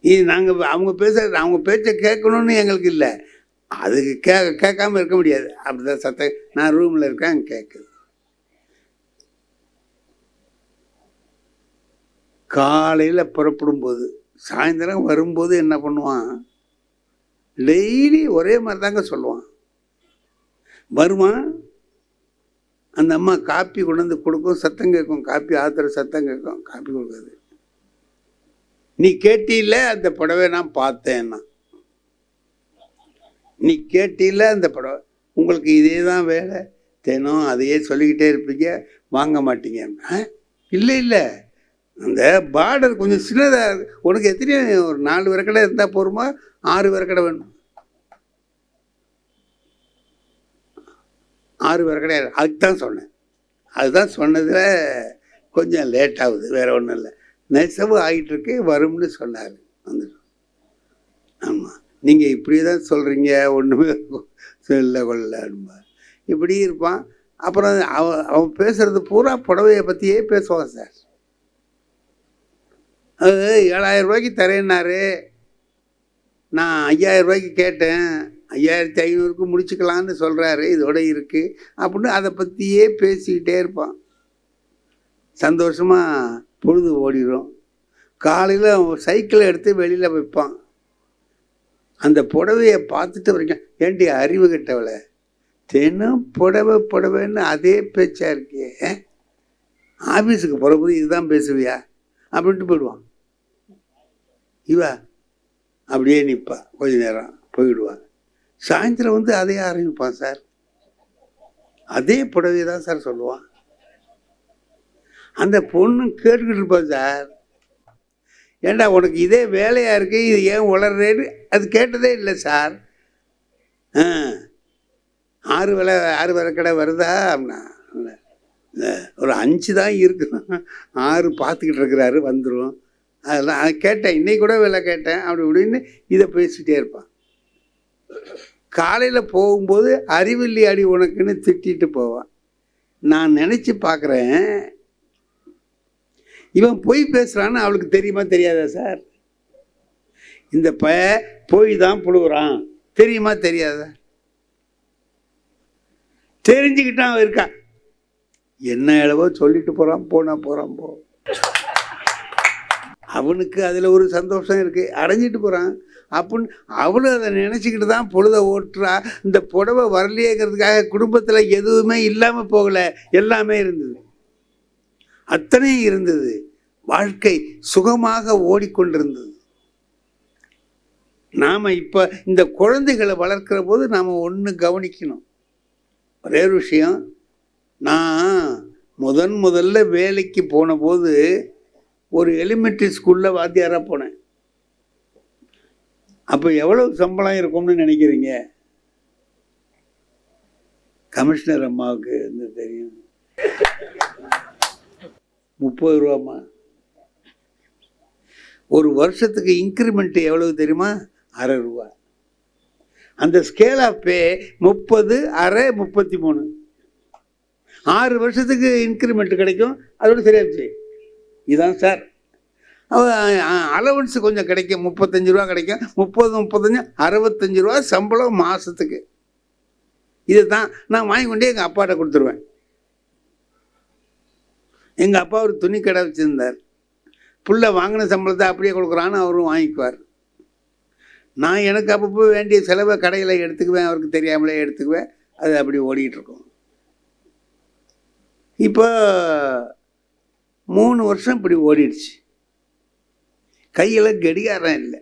இது நாங்கள் அவங்க பேச்சை கேட்கணும்னு எங்களுக்கு இல்லை, அதுக்கு கேட்காம இருக்க முடியாது. அப்படிதான் சத்தம். நான் ரூமில் இருக்கேன், அங்கே கேட்குது. காலையில் புறப்படும் போது சாயந்தரம் வரும்போது என்ன பண்ணுவான், டெய்லி ஒரே மாதிரி தாங்க சொல்லுவான். வருவான், அந்த அம்மா காப்பி கொண்டு வந்து கொடுக்கும், சத்தம் கேட்கும், காப்பி ஆத்துற சத்தம் கேட்கும், காப்பி கொடுக்குறது. நீ கேட்டில அந்த புடவை நான் பார்த்தேன்னா, நீ கேட்டில அந்த புடவை, உங்களுக்கு இதே தான் வேலை, தினம் அதையே சொல்லிக்கிட்டே இருப்பீங்க, வாங்க மாட்டீங்க. இல்லை இல்லை, அந்த பார்டர் கொஞ்சம் சின்னதாக இருக்கு. உனக்கு எத்தனையோ ஒரு 4 விரக்கடை இருந்தால் போருமா, 6 விரக்கடை வேணும்? 6 விரக்கடை. அதுக்கு தான் சொன்னேன். அதுதான் சொன்னதில் கொஞ்சம் லேட் ஆகுது, வேறு ஒன்றும் இல்லை. நெசவு ஆகிட்டுருக்கு, வரும்னு சொன்னார். வந்துடும். ஆமாம், நீங்கள் இப்படி தான் சொல்கிறீங்க, ஒன்றுமே சொல்ல கொள்ளணுமா, இப்படி இருப்பான். அப்புறம் அவன் பேசுகிறது பூரா புடவையை பற்றியே பேசுவான் சார். அது 7000 ரூபாய்க்கு தரேன்னாரு, நான் 5000 ரூபாய்க்கு கேட்டேன், 5500க்கு முடிச்சுக்கலான்னு சொல்கிறாரு, இதோட இருக்குது அப்படின்னு அதை பற்றியே பேசிக்கிட்டே இருப்பான். சந்தோஷமாக பொழுது ஓடிடும். காலையில் சைக்கிளை எடுத்து வெளியில் வைப்பான். அந்த புடவையை பார்த்துட்டு வரைக்கும், ஏண்டி அறிவு கெட்டவளை, தினம் புடவைன்னு அதே பேச்சா இருக்கே, ஆஃபீஸுக்கு போகிறபோது இதுதான் பேசுவியா அப்படின்ட்டு போயிடுவான். இவா அப்படியே நிற்பா, கொஞ்ச நேரம் போயிடுவான். சாயந்தரம் வந்து அதே ஆரம்பிப்பான் சார், அதே புடவை தான் சார் சொல்லுவான். அந்த பொண்ணு கேட்டுக்கிட்டு இருப்பான் சார், ஏண்டா உனக்கு இதே வேலையாக இருக்கு, இது ஏன் உளறேன்னு அது கேட்டதே இல்லை சார். 6 விரக்கடை வருதா அப்படின்னா, ஒரு 5 தான் இருக்கு, 6 பார்த்துக்கிட்டு இருக்கிறாரு, வந்துடும். அதெல்லாம் கேட்டேன், இன்னைக்கு கூட வேலை கேட்டேன் அப்படி இப்படின்னு இதை பேசிகிட்டே இருப்பான். காலையில் போகும்போது அறிவில்லி அடி உனக்குன்னு திட்டிட்டு போவான். நான் நினச்சி பார்க்குறேன், இவன் பொய் பேசுகிறான்னு அவளுக்கு தெரியுமா தெரியாதா சார்? இந்த பொய் தான் புழுகுறான், தெரியுமா தெரியாதா? தெரிஞ்சுக்கிட்டான் அவன் இருக்கா, என்ன அளவோ சொல்லிட்டு போகிறான், போகிறான் போ. அவனுக்கு அதில் ஒரு சந்தோஷம் இருக்குது, அடைஞ்சிட்டு போகிறான் அப்படின்னு அவளும் அதை நினச்சிக்கிட்டு தான் பொழுதை ஓட்டுறா. இந்த புடவை வரலையேங்கிறதுக்காக குடும்பத்தில் எதுவுமே இல்லாமல் போகலை, எல்லாமே இருந்தது, அத்தனையும் இருந்தது. வாழ்க்கை சுகமாக ஓடிக்கொண்டிருந்தது. நாம் இப்போ இந்த குழந்தைகளை வளர்க்கிற போது நாம் ஒன்று கவனிக்கணும். ஒரே விஷயம், நான் முதல்ல வேலைக்கு போன போது ஒரு எலிமெண்ட்ரி ஸ்கூலில் வாத்தியாராக போனேன். அப்போ எவ்வளவு சம்பளம் இருக்கும்னு நினைக்கிறீங்க? கமிஷனர் அம்மாவுக்கு வந்து தெரியும், 30 ரூபாம்மா. ஒரு வருஷத்துக்கு இன்க்ரிமெண்ட் எவ்வளவு தெரியுமா? 1/2 ரூபா. அந்த ஸ்கேல் ஆஃப் பே 30, 1/2, 33. 6 வருஷத்துக்கு இன்க்ரிமெண்ட் கிடைக்கும், அதோட சரியாச்சு. இதுதான் சார். அலவன்ஸு கொஞ்சம் கிடைக்கும், 35 ரூபா கிடைக்கும், 30, 35, 65 ரூபா சம்பளம் மாதத்துக்கு. இது தான் நான் வாங்கி கொண்டே எங்கள் அப்பாட்ட கொடுத்துருவேன். எங்கள் அப்பா ஒரு துணி கடை வச்சுருந்தார். புள்ள வாங்கின சம்பளத்தை அப்படியே கொடுக்குறான்னு அவரும் வாங்கிக்குவார். நான் எனக்கு அப்பப்போ வேண்டிய செலவை கடையில் எடுத்துக்குவேன், அவருக்கு தெரியாமலே எடுத்துக்குவேன். அது அப்படி ஓடிக்கிட்டுருக்கோம். இப்போ 3 வருஷம் இப்படி ஓடிடுச்சு. கையில் கடிகாரம் இல்லை.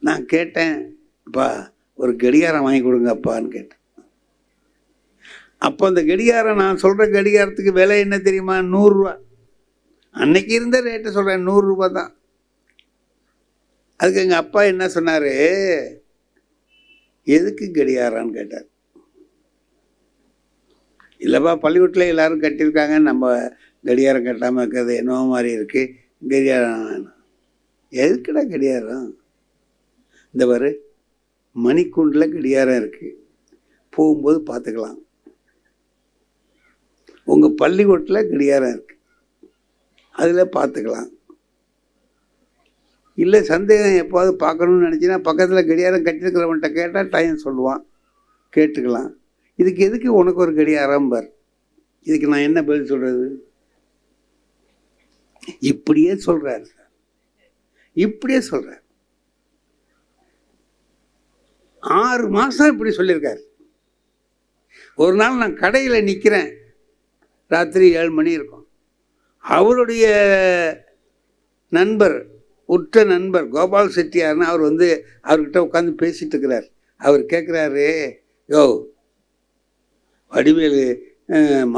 நான் கேட்டேன், அப்பா ஒரு கடிகாரம் வாங்கி கொடுங்க அப்பான்னு கேட்டேன். அப்போ அந்த கடிகாரம், நான் சொல்கிற கடிகாரத்துக்கு விலை என்ன தெரியுமா? 100 ரூபா. அன்னைக்கு இருந்த ரேட்டை சொல்கிறேன், 100 ரூபா தான். அதுக்கு எங்கள் அப்பா என்ன சொன்னார், எதுக்கு கடிகாரம்னு கேட்டார். இல்லைப்பா, பள்ளிக்கூட்டில் எல்லோரும் கட்டியிருக்காங்க, நம்ம கடிகாரம் கட்டாமல் இருக்கிறது என்னவோ மாதிரி இருக்குது, கடிகாரம் வேணும். எதுக்குடா கடிகாரம்? இந்த பாரு, மணிக்கூண்டில் கடிகாரம் இருக்குது, போகும்போது பார்த்துக்கலாம். உங்கள் பள்ளிக்கூட்டில் கடிகாரம் இருக்குது, அதில் பார்த்துக்கலாம். இல்லை சந்தேகம் எப்போது பார்க்கணுன்னு நினச்சின்னா பக்கத்தில் கடியாரம் கட்டிருக்கிறவன்கிட்ட கேட்டால் டைம் சொல்லுவான், கேட்டுக்கலாம். இதுக்கு எதுக்கு உனக்கு ஒரு கடியாரம் பார், இதுக்கு நான் என்ன பதில் சொல்கிறது? இப்படியே சொல்கிறார் சார், இப்படியே சொல்கிறார். 6 மாதம் இப்படி சொல்லியிருக்காரு. ஒரு நாள் நான் கடையில் நிற்கிறேன், ராத்திரி 7 மணி இருக்கும். அவருடைய நண்பர், உற்ற நண்பர் கோபால் செட்டியார்னு அவர் அவர்கிட்ட உட்காந்து பேசிகிட்டு இருக்கிறார். அவர் கேட்குறாரு, யோ வடிவேலு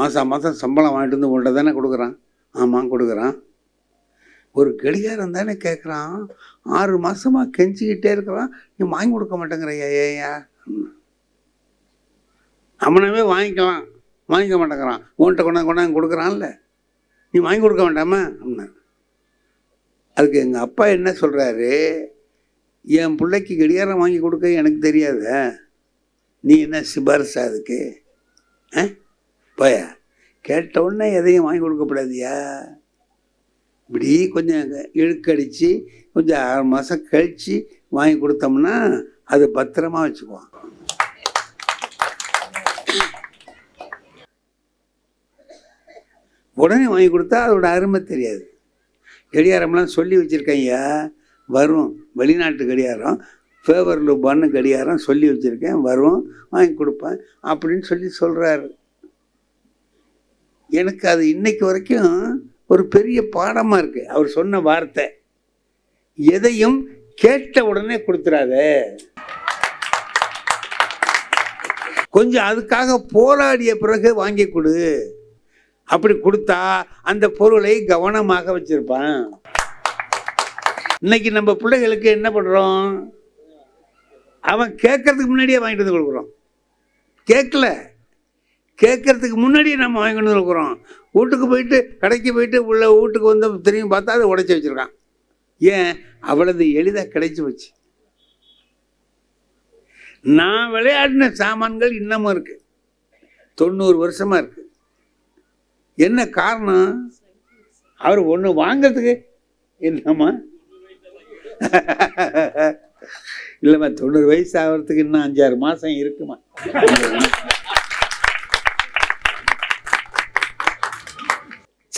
மாதம் சம்பளம் வாங்கிட்டு வந்து உங்கள்கிட்ட தானே கொடுக்குறான்? ஆமாம் கொடுக்குறான். ஒரு கடிகாரம் தானே கேட்குறான், 6 மாதமாக கெஞ்சிக்கிட்டே இருக்கிறான், நீ வாங்கி கொடுக்க மாட்டேங்கிறையா? ஏயா அவனவே வாங்கிக்கலாம், வாங்கிக்க மாட்டேங்கிறான், உன்கிட்ட கொண்டாந்து கொடுக்குறான்ல, நீ வாங்கி கொடுக்க வேண்டாமா அப்படின்னா. அதுக்கு எங்கள் அப்பா என்ன சொல்கிறாரு, என் பிள்ளைக்கு கடிகாரம் வாங்கி கொடுக்க எனக்கு தெரியாத, நீ என்ன சிபாரிசா அதுக்கு? போயா, கேட்ட உடனே எதையும் வாங்கி கொடுக்கப்படாதியா, இப்படி கொஞ்சம் இழுக்கடிச்சு கொஞ்சம் 6 மாதம் கழித்து வாங்கி கொடுத்தோம்னா அது பத்திரமா வச்சுக்குவான். உடனே வாங்கி கொடுத்தா அதோட அருமை தெரியாது. கடிகாரம்லாம் சொல்லி வச்சுருக்கேன் வரும், வெளிநாட்டு கடிகாரம், ஃபேவர் லூபான்னு கடிகாரம் சொல்லி வச்சுருக்கேன், வரும், வாங்கி கொடுப்பேன் அப்படின்னு சொல்கிறாரு. எனக்கு அது இன்னைக்கு வரைக்கும் ஒரு பெரிய பாடமாக இருக்குது. அவர் சொன்ன வார்த்தை, எதையும் கேட்ட உடனே கொடுத்துறாத, கொஞ்சம் அதுக்காக போராடிய பிறகு வாங்கி கொடு, அப்படி கொடுத்தா அந்த பொருளை கவனமாக வச்சிருப்பான். இன்னைக்கு நம்ம பிள்ளைகளுக்கு என்ன பண்ணுறோம், அவன் கேட்கறதுக்கு முன்னாடியே வாங்கிட்டு வந்து கொடுக்குறோம். கேட்கறதுக்கு முன்னாடியே நம்ம வாங்கிட்டு வந்து கொடுக்குறோம். வீட்டுக்கு போயிட்டு கடைக்கு போயிட்டு உள்ள வீட்டுக்கு வந்து திரும்பி பார்த்தா அதை உடைச்சி வச்சுருக்கான். ஏன்? அவ்வளவு எளிதாக கிடைச்சி வச்சு. நான் விளையாடின சாமான்கள் இன்னமும் இருக்கு, 90 வருஷமா இருக்கு. என்ன காரணம்? அவர் ஒன்று வாங்கிறதுக்கு என்னம்மா இல்லைம்மா, 90 வயசு ஆகிறதுக்கு இன்னும் 5-6 மாதம் இருக்குமா.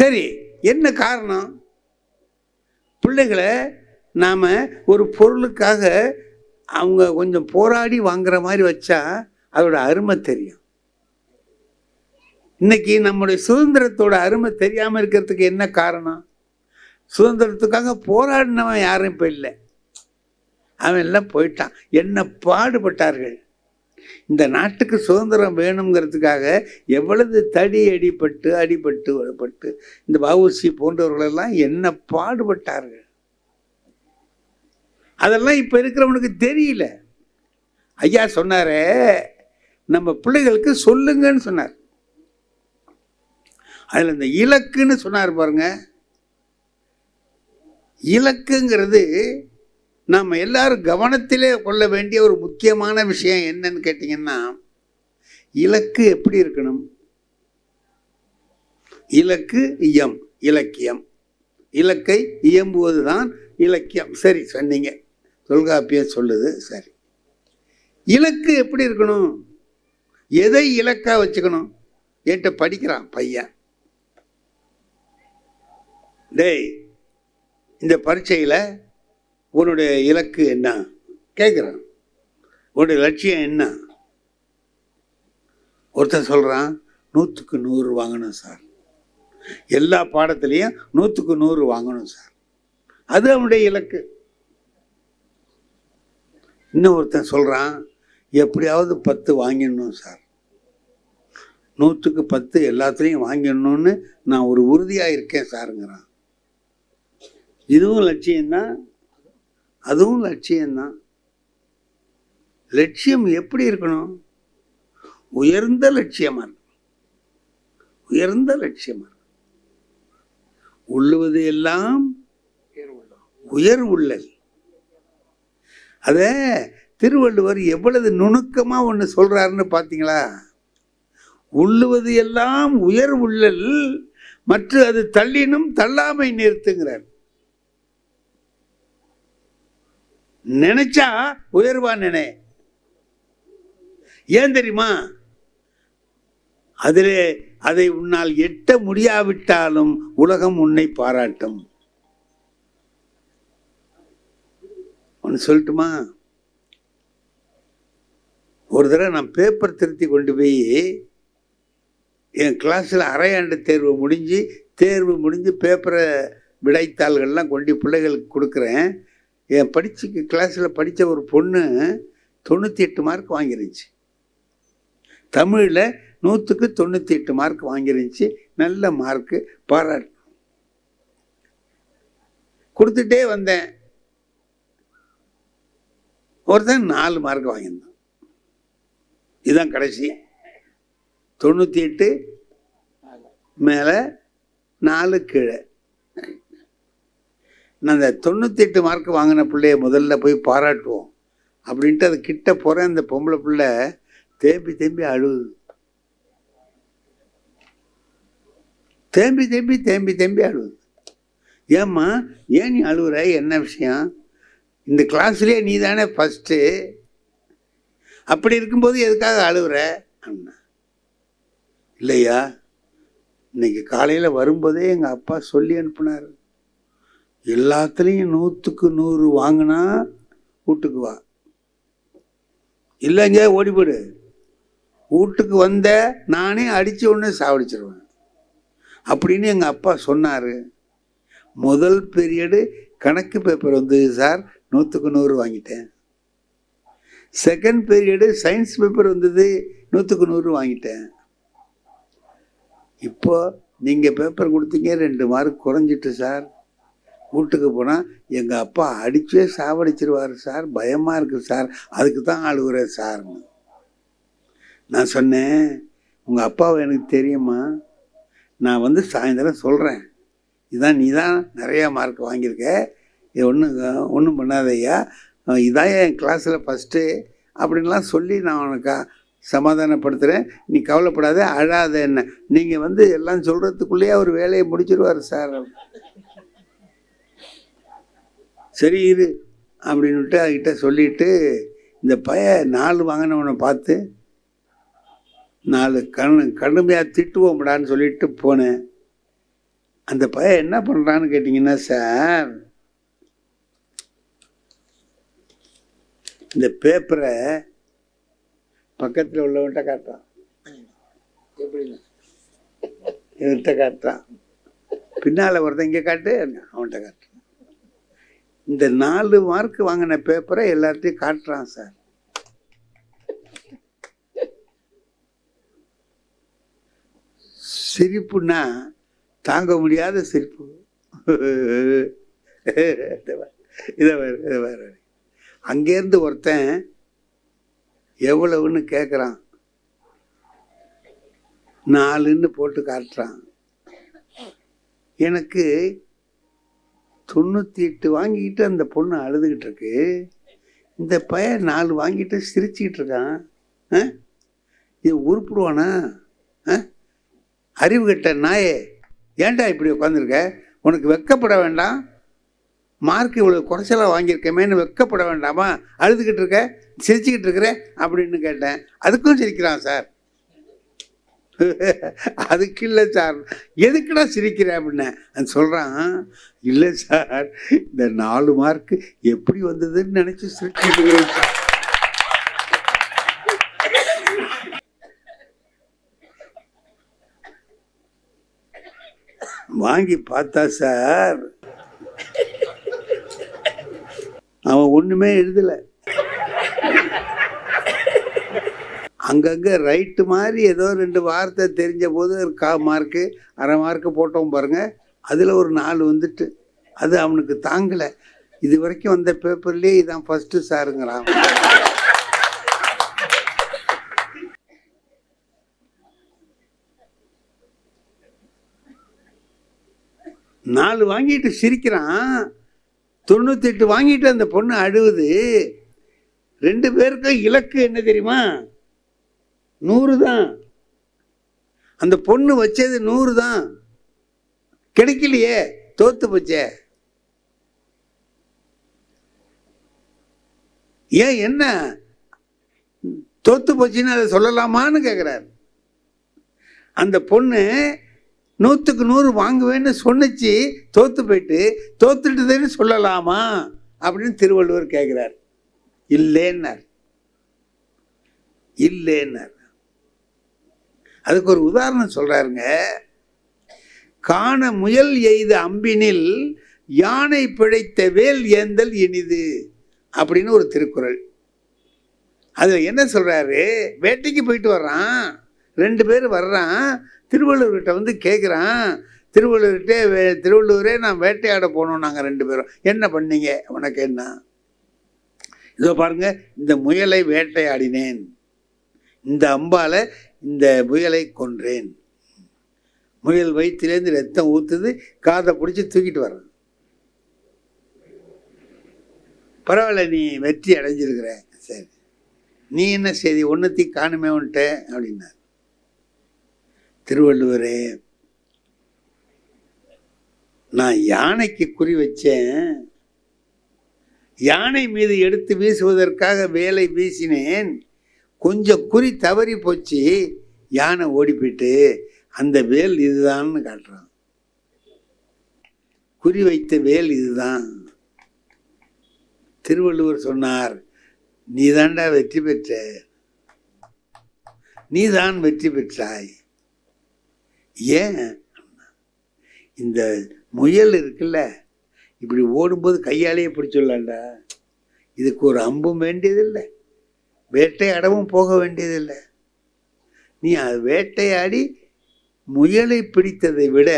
சரி, என்ன காரணம்? பிள்ளைகளை நாம் ஒரு பொருளுக்காக அவங்க கொஞ்சம் போராடி வாங்குற மாதிரி வச்சா அதோட அருமை தெரியும். இன்னைக்கு நம்முடைய சுதந்திரத்தோட அருமை தெரியாமல் இருக்கிறதுக்கு என்ன காரணம்? சுதந்திரத்துக்காக போராடினவன் யாரும் இப்போ இல்லை, அவன் எல்லாம் போயிட்டான். என்ன பாடுபட்டார்கள் இந்த நாட்டுக்கு சுதந்திரம் வேணுங்கிறதுக்காக, எவ்வளவு அடிபட்டு வரப்பட்டு இந்த வஉசி போன்றவர்களெல்லாம் என்ன பாடுபட்டார்கள். அதெல்லாம் இப்போ இருக்கிறவனுக்கு தெரியல. ஐயா சொன்னாரே, நம்ம பிள்ளைகளுக்கு சொல்லுங்கன்னு சொன்னார். அதில் இந்த இலக்குன்னு சொன்னார் பாருங்க. இலக்குங்கிறது நாம் எல்லாரும் கவனத்திலே கொள்ள வேண்டிய ஒரு முக்கியமான விஷயம். என்னன்னு கேட்டிங்கன்னா, இலக்கு எப்படி இருக்கணும்? இலக்கு இலக்கியம், இலக்கை இயம்புவது தான் இலக்கியம். சரி சொன்னீங்க, தொல்காப்பியம் சொல்லுது. சரி, இலக்கு எப்படி இருக்கணும்? எதை இலக்கா வச்சுக்கணும்? என்கிட்ட படிக்கிறான் பையன், டேய் இந்த பரீட்சையில் உன்னுடைய இலக்கு என்ன கேட்குறான், உன்னுடைய லட்சியம் என்ன? ஒருத்தன் சொல்கிறான், 100க்கு 100 வாங்கணும் சார், எல்லா பாடத்துலேயும் 100க்கு 100 வாங்கணும் சார், அது அவனுடைய இலக்கு. இன்னும் ஒருத்தன் சொல்கிறான், எப்படியாவது 10 வாங்கிடணும் சார், 100க்கு 10 எல்லாத்துலேயும் வாங்கிடணும்னு நான் ஒரு உறுதியாக இருக்கேன் சாருங்கிறான். இதுவும் லட்சியம்தான், அதுவும் லட்சியம்தான். லட்சியம் எப்படி இருக்கணும்? உயர்ந்த லட்சியமாக இருக்கும், உயர்ந்த லட்சியமாக இருக்கும். உள்ளுவது எல்லாம் உயர் உள்ளல். அத திருவள்ளுவர் எவ்வளவு நுணுக்கமா ஒன்று சொல்றாருன்னு பார்த்தீங்களா? உள்ளுவது எல்லாம் உயர் உள்ளல், மற்ற அது தள்ளினும் தள்ளாமை நிறுத்துங்கிறார். நினைச்சா உயர்வா நினை. ஏன் தெரியுமா? அதிலே அதை உன்னால் எட்ட முடியாவிட்டாலும் உலகம் உன்னை பாராட்டும். ஒன்று சொல்லட்டுமா? ஒரு தடவை நான் பேப்பர் திருத்தி கொண்டு போய் என் கிளாஸில் அரையாண்டு தேர்வு முடிஞ்சு பேப்பரை விடைத்தாள்கள்லாம் கொண்டு பிள்ளைகளுக்கு கொடுக்குறேன். என் கிளாஸில் படித்த ஒரு பொண்ணு 98 மார்க் வாங்கிருந்துச்சு. தமிழில் 100க்கு 98 மார்க் வாங்கிருந்துச்சு. நல்ல மார்க்கு, பாராட்டு. கொடுத்துட்டே வந்தேன். ஒருத்தன் 4 மார்க் வாங்கியிருந்தான். இதுதான் கடைசி. 98 மேலே 4 கீழே. நான் அந்த 98 மார்க் வாங்கின பிள்ளைய முதல்ல போய் பாராட்டுவோம் அப்படின்ட்டு அது கிட்ட போகிறேன். அந்த பொம்பளை பிள்ளை தேம்பி அழுகுது. தேம்பி அழுகுது. ஏம்மா, ஏன் நீ அழுகுற? என்ன விஷயம்? இந்த கிளாஸ்லேயே நீ தானே ஃபஸ்ட்டு, அப்படி இருக்கும்போது எதுக்காக அழுகுற? அண்ணா, இல்லையா, இன்னைக்கு காலையில் வரும்போதே எங்கள் அப்பா சொல்லி அனுப்புனார், எல்லாத்துலேயும் 100க்கு 100 வாங்கினா வீட்டுக்கு வா, இல்லைங்க ஓடிப்போடு, வீட்டுக்கு வந்த நானே அடித்து ஒன்று சாவடிச்சிருவேன் அப்படின்னு எங்கள் அப்பா சொன்னார். முதல் பீரியடு கணக்கு பேப்பர் வந்தது சார், 100க்கு 100 வாங்கிட்டேன். செகண்ட் பீரியடு சயின்ஸ் பேப்பர் வந்தது, 100க்கு 100 வாங்கிட்டேன். இப்போ நீங்கள் பேப்பர் கொடுத்தீங்க, 2 மார்க் குறைஞ்சிட்டு சார். வீட்டுக்கு போனால் எங்கள் அப்பா அடிச்சே சாவடிச்சிருவார் சார், பயமாக இருக்குது சார், அதுக்கு தான் அழுகுறேன் சார்னு. நான் சொன்னேன், உங்கள் அப்பாவை எனக்கு தெரியுமா, நான் சாயந்தரம் சொல்கிறேன், இதான் நீ தான் நிறையா மார்க் வாங்கியிருக்க, இது ஒன்றும் பண்ணாதையா, இதான் என் கிளாஸில் ஃபஸ்ட்டு அப்படின்லாம் சொல்லி நான் உனக்கு சமாதானப்படுத்துகிறேன், நீ கவலைப்படாத, அழாத. என்ன நீங்கள் எல்லாம் சொல்கிறதுக்குள்ளேயே அவர் வேலையை முடிச்சிருவார் சார். சரி இரு அப்படின்னுட்டு அதுக்கிட்ட சொல்லிவிட்டு, இந்த பையன் 4 வாங்கினவனை பார்த்து 4 கடுமையாக திட்டுவோம்டான்னு சொல்லிட்டு போனேன். அந்த பையன் என்ன பண்ணுறான்னு கேட்டிங்கன்னா சார், இந்த பேப்பரை பக்கத்தில் உள்ளவன்கிட்ட காட்டுறான், எப்படின்னு இவர்கிட்ட காட்டுறான், பின்னால் ஒருத்தன் இங்கே காட்டு, அவன்கிட்ட காட்டுறான். இந்த 4 மார்க் வாங்கின பேப்பரை எல்லாத்தையும் காட்டுறான் சார். சிரிப்புன்னா தாங்க முடியாத சிரிப்பு. இதை வேறு அங்கேருந்து ஒருத்தன் எவ்வளவுன்னு கேட்குறான், 4ன்னு போட்டு காட்டுறான். எனக்கு 98 வாங்கிக்கிட்டு அந்த பொண்ணு அழுதுகிட்டு இருக்கு, இந்த பையன் 4 வாங்கிட்டு சிரிச்சுக்கிட்டு இருக்கான். இது உருப்பிடுவானா? அறிவு கட்ட நாயே, ஏன்டா இப்படி உட்காந்துருக்க? உனக்கு வெக்கப்பட வேண்டாம்? மார்க் இவ்வளோ குறைச்சலாக வாங்கியிருக்கமேன்னு வெக்கப்பட வேண்டாமா? அழுதுகிட்டு இருக்க, சிரிச்சுக்கிட்டு இருக்கிற அப்படின்னு கேட்டேன். அதுக்கும் சிரிக்கிறான் சார். அதுக்கு இல்லை சார், எதுக்குடா சிரிக்கிறேன் அப்படின்னு சொல்கிறான். இல்லை சார், இந்த 4 மார்க் எப்படி வந்ததுன்னு நினச்சி சிரிச்சுக்கிட்டு இருக்கிறேன் சார். வாங்கி பார்த்தா சார், அவன் ஒன்றுமே எழுதலை. அங்கங்கே ரைட்டு மாதிரி ஏதோ 2 வார்த்தை தெரிஞ்ச போது 1/4 மார்க்கு 1/2 மார்க்கு போட்டோம் பாருங்கள், அதில் ஒரு 4 வந்துட்டு. அது அவனுக்கு தாங்கலை. இது வரைக்கும் வந்த பேப்பர்லேயே இதான் ஃபஸ்ட்டு சாருங்கிறான். 4 வாங்கிட்டு சிரிக்கிறான், 98 வாங்கிட்டு அந்த பொண்ணு அழுவுது. 2 பேருக்கும் இலக்கு என்ன தெரியுமா? 100 தான். அந்த பொண்ணு வச்சது 100 தான், கிடைக்கலையே, தோத்து போச்சே. ஏன் என்ன தோத்து போச்சுன்னு அதை சொல்லலாமான்னு கேட்குறாரு. அந்த பொண்ணு 100க்கு 100 வாங்குவேன்னு சொன்னிச்சு, தோத்து போயிட்டு தோத்துட்டுதுன்னு சொல்லலாமா அப்படின்னு திருவள்ளுவர் கேட்குறார். இல்லைன்னார். இல்லைன்னார். அதுக்கு ஒரு உதாரணம் சொல்றாருங்க. காண முயல் எய்த அம்பினில் யானை பிழைத்த வேல் ஏந்தல் இனிது அப்படின்னு ஒரு திருக்குறள். அதுல என்ன சொல்றாரு, வேட்டைக்கு போயிட்டு வர்றான், 2 பேர் வர்றான், திருவள்ளுவர்கிட்ட வந்து கேட்குறான். திருவள்ளுவரே நான் வேட்டையாட போனோம் நாங்கள் 2 பேரும், என்ன பண்ணீங்க, உனக்கு என்ன? இதோ பாருங்க, இந்த முயலை வேட்டையாடினேன், இந்த அம்பால இந்த முயலை கொன்றேன், முயல் வயிற்றிலேருந்து ரத்தம் ஊற்றுது, காதை பிடிச்சி தூக்கிட்டு வர்றேன். பரவாயில்ல, நீ வெற்றி அடைஞ்சிருக்கிற, சரி, நீ என்ன செய்தி, ஒன்றுத்தையும் காணுமே உன்ட்ட அப்படின்னார். திருவள்ளுவரே, நான் யானைக்கு குறி வச்சேன், யானை மீது எடுத்து வீசுவதற்காக வேலை வீசினேன், கொஞ்சம் குறி தவறி போச்சு, யானை ஓடி போயிட்டு அந்த வேல் இதுதான்னு காட்டுறான். குறி வைத்த வேல் இதுதான். திருவள்ளுவர் சொன்னார், நீதாண்டா வெற்றி பெற்ற, நீதான் வெற்றி பெற்றாய். ஏன்? இந்த முயல் இருக்குல்ல, இப்படி ஓடும்போது கையாலேயே பிடிச்சிடலாம்டா, இதுக்கு ஒரு அம்பும் வேண்டியதில்லை, வேட்டையாடவும் போக வேண்டியதில்லை. நீ அது வேட்டையாடி முயலை பிடித்ததை விட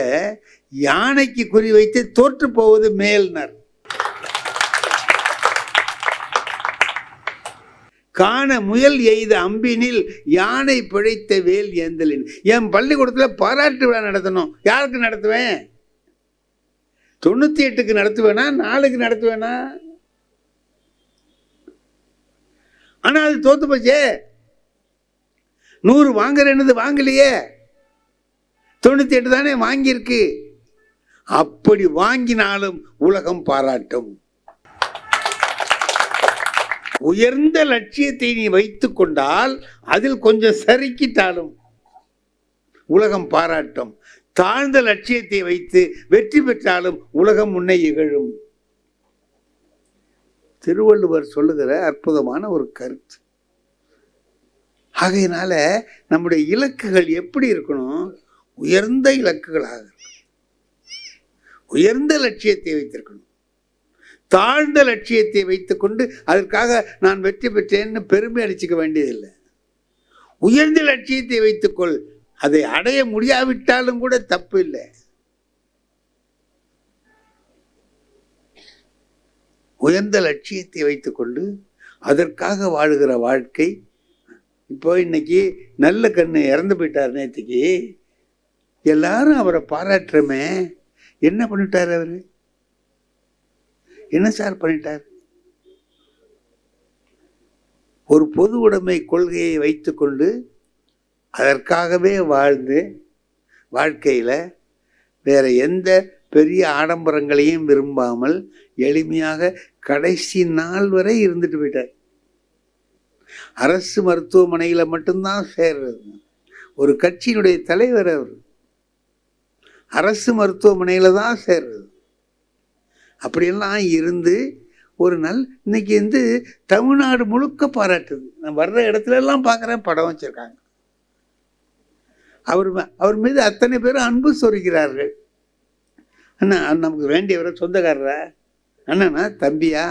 யானைக்கு குறி வைத்து தோற்று போவது மேல்னர். காண முயல் எய்த அம்பினில் யானை பிழைத்த வேல் ஏந்தலின். என் பள்ளிக்கூடத்தில் பாராட்டு விழா நடத்தணும். யாருக்கு நடத்துவேன்? 98க்கு நடத்துவேனா, 4க்கு நடத்துவேனா? ஆனா அது தோத்து போச்சே. 100 வாங்குறேன்னு வாங்கலையே, 98 தானே வாங்கியிருக்கு. அப்படி வாங்கினாலும் உலகம் பாராட்டும். உயர்ந்த லட்சியத்தை நீ வைத்து கொண்டால் அதில் கொஞ்சம் சறுக்கிட்டாலும் உலகம் பாராட்டும். தாழ்ந்த லட்சியத்தை வைத்து வெற்றி பெற்றாலும் உலகம் முன்னே இகழும். திருவள்ளுவர் சொல்லுகிற அற்புதமான ஒரு கருத்து. ஆகையினால நம்முடைய இலக்குகள் எப்படி இருக்கணும்? உயர்ந்த இலக்குகளாக, உயர்ந்த லட்சியத்தை வைத்திருக்கணும். தாழ்ந்த லட்சியத்தை வைத்துக்கொண்டு அதற்காக நான் வெற்றி பெற்றேன்னு பெருமை அடிச்சுக்க வேண்டியதில்லை. உயர்ந்த லட்சியத்தை வைத்துக்கொள், அதை அடைய முடியாவிட்டாலும் கூட தப்பு இல்லை. உயர்ந்த லட்சியத்தை வைத்துக்கொண்டு அதற்காக வாழுகிற வாழ்க்கை. இப்போ இன்னைக்கு நல்ல கண்ணு இறந்து போயிட்டார். நேற்றுக்கு எல்லாரும் அவரை பாராட்டுறமே, என்ன பண்ணிட்டார் அவரு? என்ன சார் பண்ணிட்டார்? ஒரு பொது உடைமை கொள்கையை வைத்துக்கொண்டு அதற்காகவே வாழ்ந்து வாழ்க்கையில வேற எந்த பெரிய ஆடம்பரங்களையும் விரும்பாமல் எளிமையாக கடைசி நாள் வரை இருந்துட்டு போயிட்டார். அரசு மருத்துவமனையில மட்டும்தான் சேர்றது. ஒரு கட்சியினுடைய தலைவர் அவர், அரசு மருத்துவமனையில தான் சேர்றது. அப்படியெல்லாம் இருந்து ஒரு நாள் இன்னைக்கு தமிழ்நாடு முழுக்க பாராட்டுது. நான் வர்ற இடத்துல எல்லாம் பார்க்குறேன், படம் வச்சிருக்காங்க. அவர் மீது அத்தனை பேரும் அன்பு சொரிக்கிறார்கள். அண்ணா நமக்கு வேண்டியவரை, சொந்தக்காரரா, அண்ணனா, தம்பியா,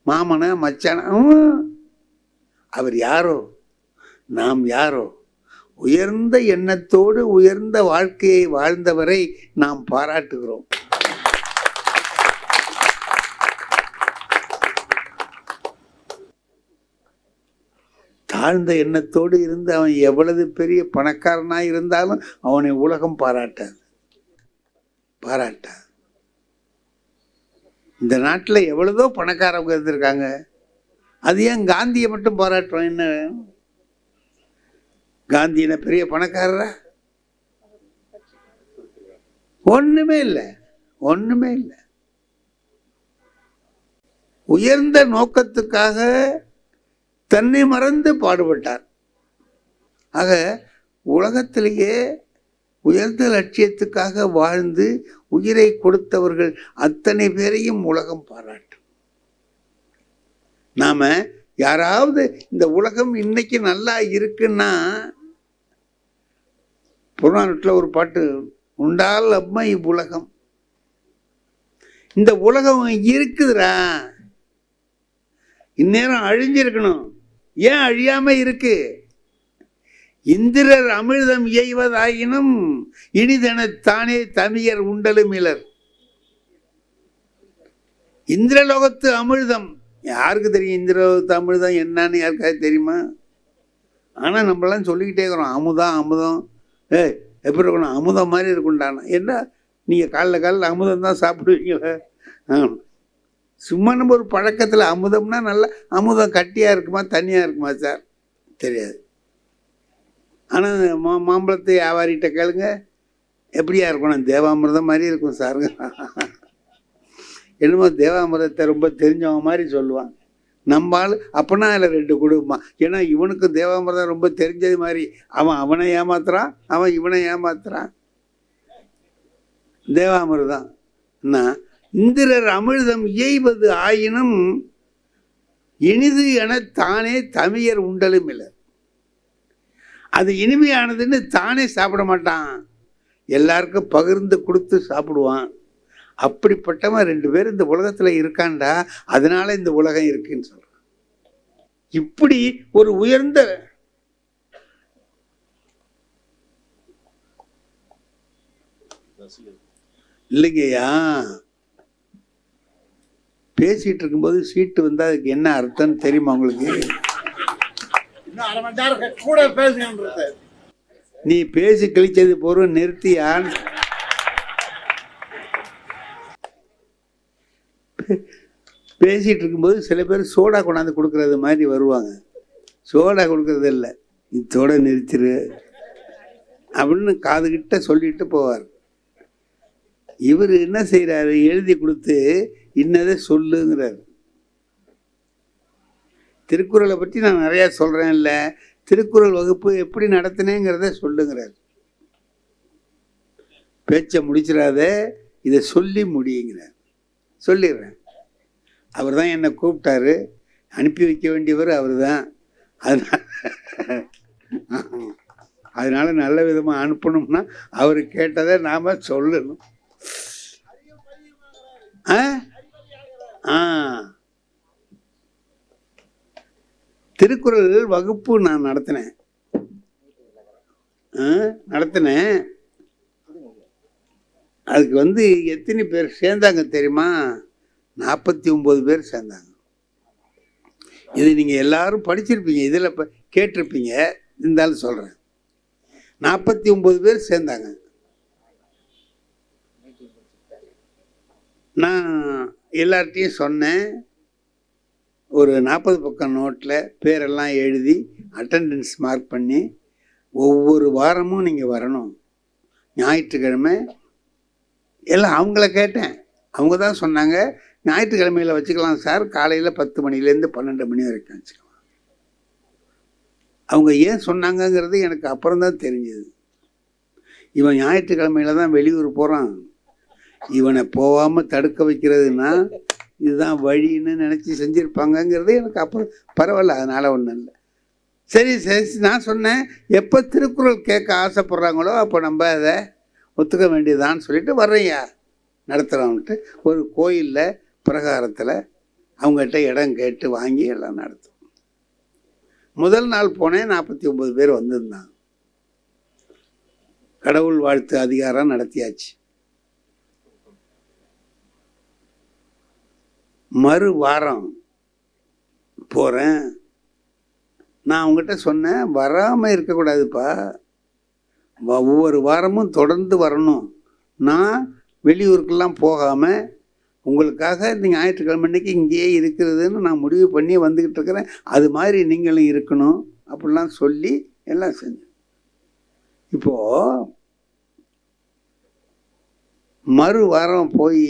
மாமனா, மச்சானா, அவர் யாரோ நாம் யாரோ. உயர்ந்த எண்ணத்தோடு உயர்ந்த வாழ்க்கையை வாழ்ந்தவரை நாம் பாராட்டுகிறோம். தாழ்ந்த எண்ணத்தோடு இருந்து அவன் எவ்வளவு பெரிய பணக்காரனாக இருந்தாலும் அவனை உலகம் பாராட்டாது. இந்த நாட்டில் எவ்வளவோ பணக்காரவங்க இருந்திருக்காங்க. அது ஏன் காந்தியை மட்டும் பாராட்டுறோம்? என்ன காந்தி என்ன பெரிய பணக்காரரா? ஒண்ணுமே இல்லை. உயர்ந்த நோக்கத்துக்காக தன்னை மறந்து பாடுபட்டார். ஆக உலகத்திலேயே உயர்ந்த லட்சியத்துக்காக வாழ்ந்து உயிரை கொடுத்தவர்கள் அத்தனை பேரையும் உலகம் பாராட்டும். நாம யாராவது இந்த உலகம் இன்னைக்கு நல்லா இருக்குன்னா, புறநானூற்றில் ஒரு பாட்டு, உண்டால் அம்மா இவ்வுலகம், இந்த உலகம் இருக்குதுரா, இந்நேரம் அழிஞ்சிருக்கணும், ஏன் அழியாம இருக்கு? இந்திரர் அமிழ்தம் இயைவதாயினும் இனிதெனத்தானே தமியர் உண்டலும் இலர். இந்திரலோகத்து அமிழ்தம் யாருக்கு தெரியும்? இந்திரலோகத்து அமிழ்தம் என்னன்னு யாருக்காவது தெரியுமா? ஆனால் நம்மளாம் சொல்லிக்கிட்டே இருக்கிறோம், அமுதம் அமுதம். எப்படி இருக்கணும்? அமுதம் மாதிரி இருக்குண்டானா? என்ன நீங்கள் காலைல அமுதம் தான் சாப்பிடுவீங்களா? சும்மா நம்ம ஒரு பழக்கத்தில் அமுதம்னா நல்லா அமுதம் கட்டியாக இருக்குமா தண்ணியாக இருக்குமா சார்? தெரியாது. ஆனால் மாம்பழத்தை வியாபாரிகிட்ட கேளுங்க, எப்படியா இருக்கணும்? தேவாமிர்தம் மாதிரி இருக்கும் சாருங்க. என்னமோ தேவாமிர்தத்தை ரொம்ப தெரிஞ்சவங்க மாதிரி சொல்லுவாங்க. நம்மால் அப்போனா அதில் 2 குடும்பம். ஏன்னா இவனுக்கு தேவாமிர்தம் ரொம்ப தெரிஞ்சது மாதிரி அவனை ஏமாத்துறான், அவன் இவனை ஏமாத்துறான். தேவாமிர்தம் என்ன? இந்திரர் அமிழ்தம் இயைவது ஆயினும் இனிது என தானே தமியர் உண்டலும் இல்லை. அது இனிமையானதுன்னு தானே சாப்பிட மாட்டான், எல்லாருக்கும் பகிர்ந்து கொடுத்து சாப்பிடுவான். அப்படிப்பட்டவன் 2 பேர் இந்த உலகத்தில் இருக்காண்டா, அதனால இந்த உலகம் இருக்குன்னு சொல்றான். இப்படி ஒரு உயர்ந்த இல்லைங்கய்யா, பேசிட்டு இருக்கும்போது சீட்டு வந்தா அதுக்கு என்ன அர்த்தம் தெரியுமா உங்களுக்கு? நீ பேசி கழிச்சது போறோம், நிறுத்தியான். பேசிட்டு இருக்கும்போது சில பேர் சோடா கொண்டாந்து கொடுக்கறது மாதிரி வருவாங்க. சோடா கொடுக்கறது இல்லை, இதோட நிறுத்திரு அப்படின்னு காதுகிட்ட சொல்லிட்டு போவார். இவர் என்ன செய்யறாரு? எழுதி கொடுத்து இன்னதை சொல்லுங்கிறார். திருக்குறளை பற்றி நான் நிறையா சொல்கிறேன், இல்லை திருக்குறள் வகுப்பு எப்படி நடத்தினேங்கிறத சொல்லுங்கிறார். பேச்சை முடிச்சிடாத, இதை சொல்லி முடியுங்கிறார். சொல்லிடுறேன். அவர் தான் என்னை கூப்பிட்டாரு, அனுப்பி வைக்க வேண்டியவர் அவர் தான். அதனால நல்ல விதமாக அனுப்பணும்னா அவர் கேட்டதை நாம் சொல்லணும். திருக்குறள் வகுப்பு நான் நடத்தினேன். அதுக்கு எத்தனை பேர் சேர்ந்தாங்க தெரியுமா? 49 பேர் சேர்ந்தாங்க. இது நீங்கள் எல்லாரும் படிச்சிருப்பீங்க, இதில் கேட்டிருப்பீங்க, இருந்தாலும் சொல்கிறேன். 49 பேர் சேர்ந்தாங்க. நான் எல்லார்ட்டையும் சொன்னேன், ஒரு 40 பக்கம் நோட்டில் பேரெல்லாம் எழுதி அட்டெண்டன்ஸ் மார்க் பண்ணி ஒவ்வொரு வாரமும் நீங்கள் வரணும், ஞாயிற்றுக்கிழமை. எல்லாம் அவங்கள கேட்டேன், அவங்க தான் சொன்னாங்க ஞாயிற்றுக்கிழமையில் வச்சுக்கலாம் சார், காலையில் 10 மணிலேருந்து 12 மணி வரைக்கும் வச்சுக்கலாம். அவங்க ஏன் சொன்னாங்கங்கிறது எனக்கு அப்புறம் தான் தெரிஞ்சது. இவன் ஞாயிற்றுக்கிழமையில் தான் வெளியூர் போகிறான், இவனை போகாமல் தடுக்க வைக்கிறதுனா இதுதான் வழின்னு நினச்சி செஞ்சுருப்பாங்கங்கிறது எனக்கு அப்புறம் பரவாயில்ல, அதனால் ஒன்றும் இல்லை. சரி சரி, நான் சொன்னேன் எப்போ திருக்குறள் கேட்க ஆசைப்பட்றாங்களோ அப்போ நம்ம அதை ஒத்துக்க வேண்டியதான்னு சொல்லிட்டு வர்றையா நடத்துகிறோம்ட்டு ஒரு கோயிலில் பிரகாரத்தில் அவங்ககிட்ட இடம் கேட்டு வாங்கி எல்லாம் நடத்தும். முதல் நாள் போனேன், 49 பேர் வந்திருந்தாங்க. கடவுள் வாழ்த்து அதிகாரம் நடத்தியாச்சு. மறு வாரம் போகிறேன். நான் அவங்ககிட்ட சொன்னேன், வராமல் இருக்கக்கூடாதுப்பா, ஒவ்வொரு வாரமும் தொடர்ந்து வரணும். நான் வெளியூருக்கெல்லாம் போகாமல் உங்களுக்காக இந்த ஞாயிற்றுக்கிழமை அன்னைக்கு இங்கேயே இருக்கிறதுன்னு நான் முடிவு பண்ணி வந்துக்கிட்டு இருக்கிறேன், அது மாதிரி நீங்களும் இருக்கணும் அப்படிலாம் சொல்லி எல்லாம் செஞ்சேன். இப்போது மறு வாரம் போய்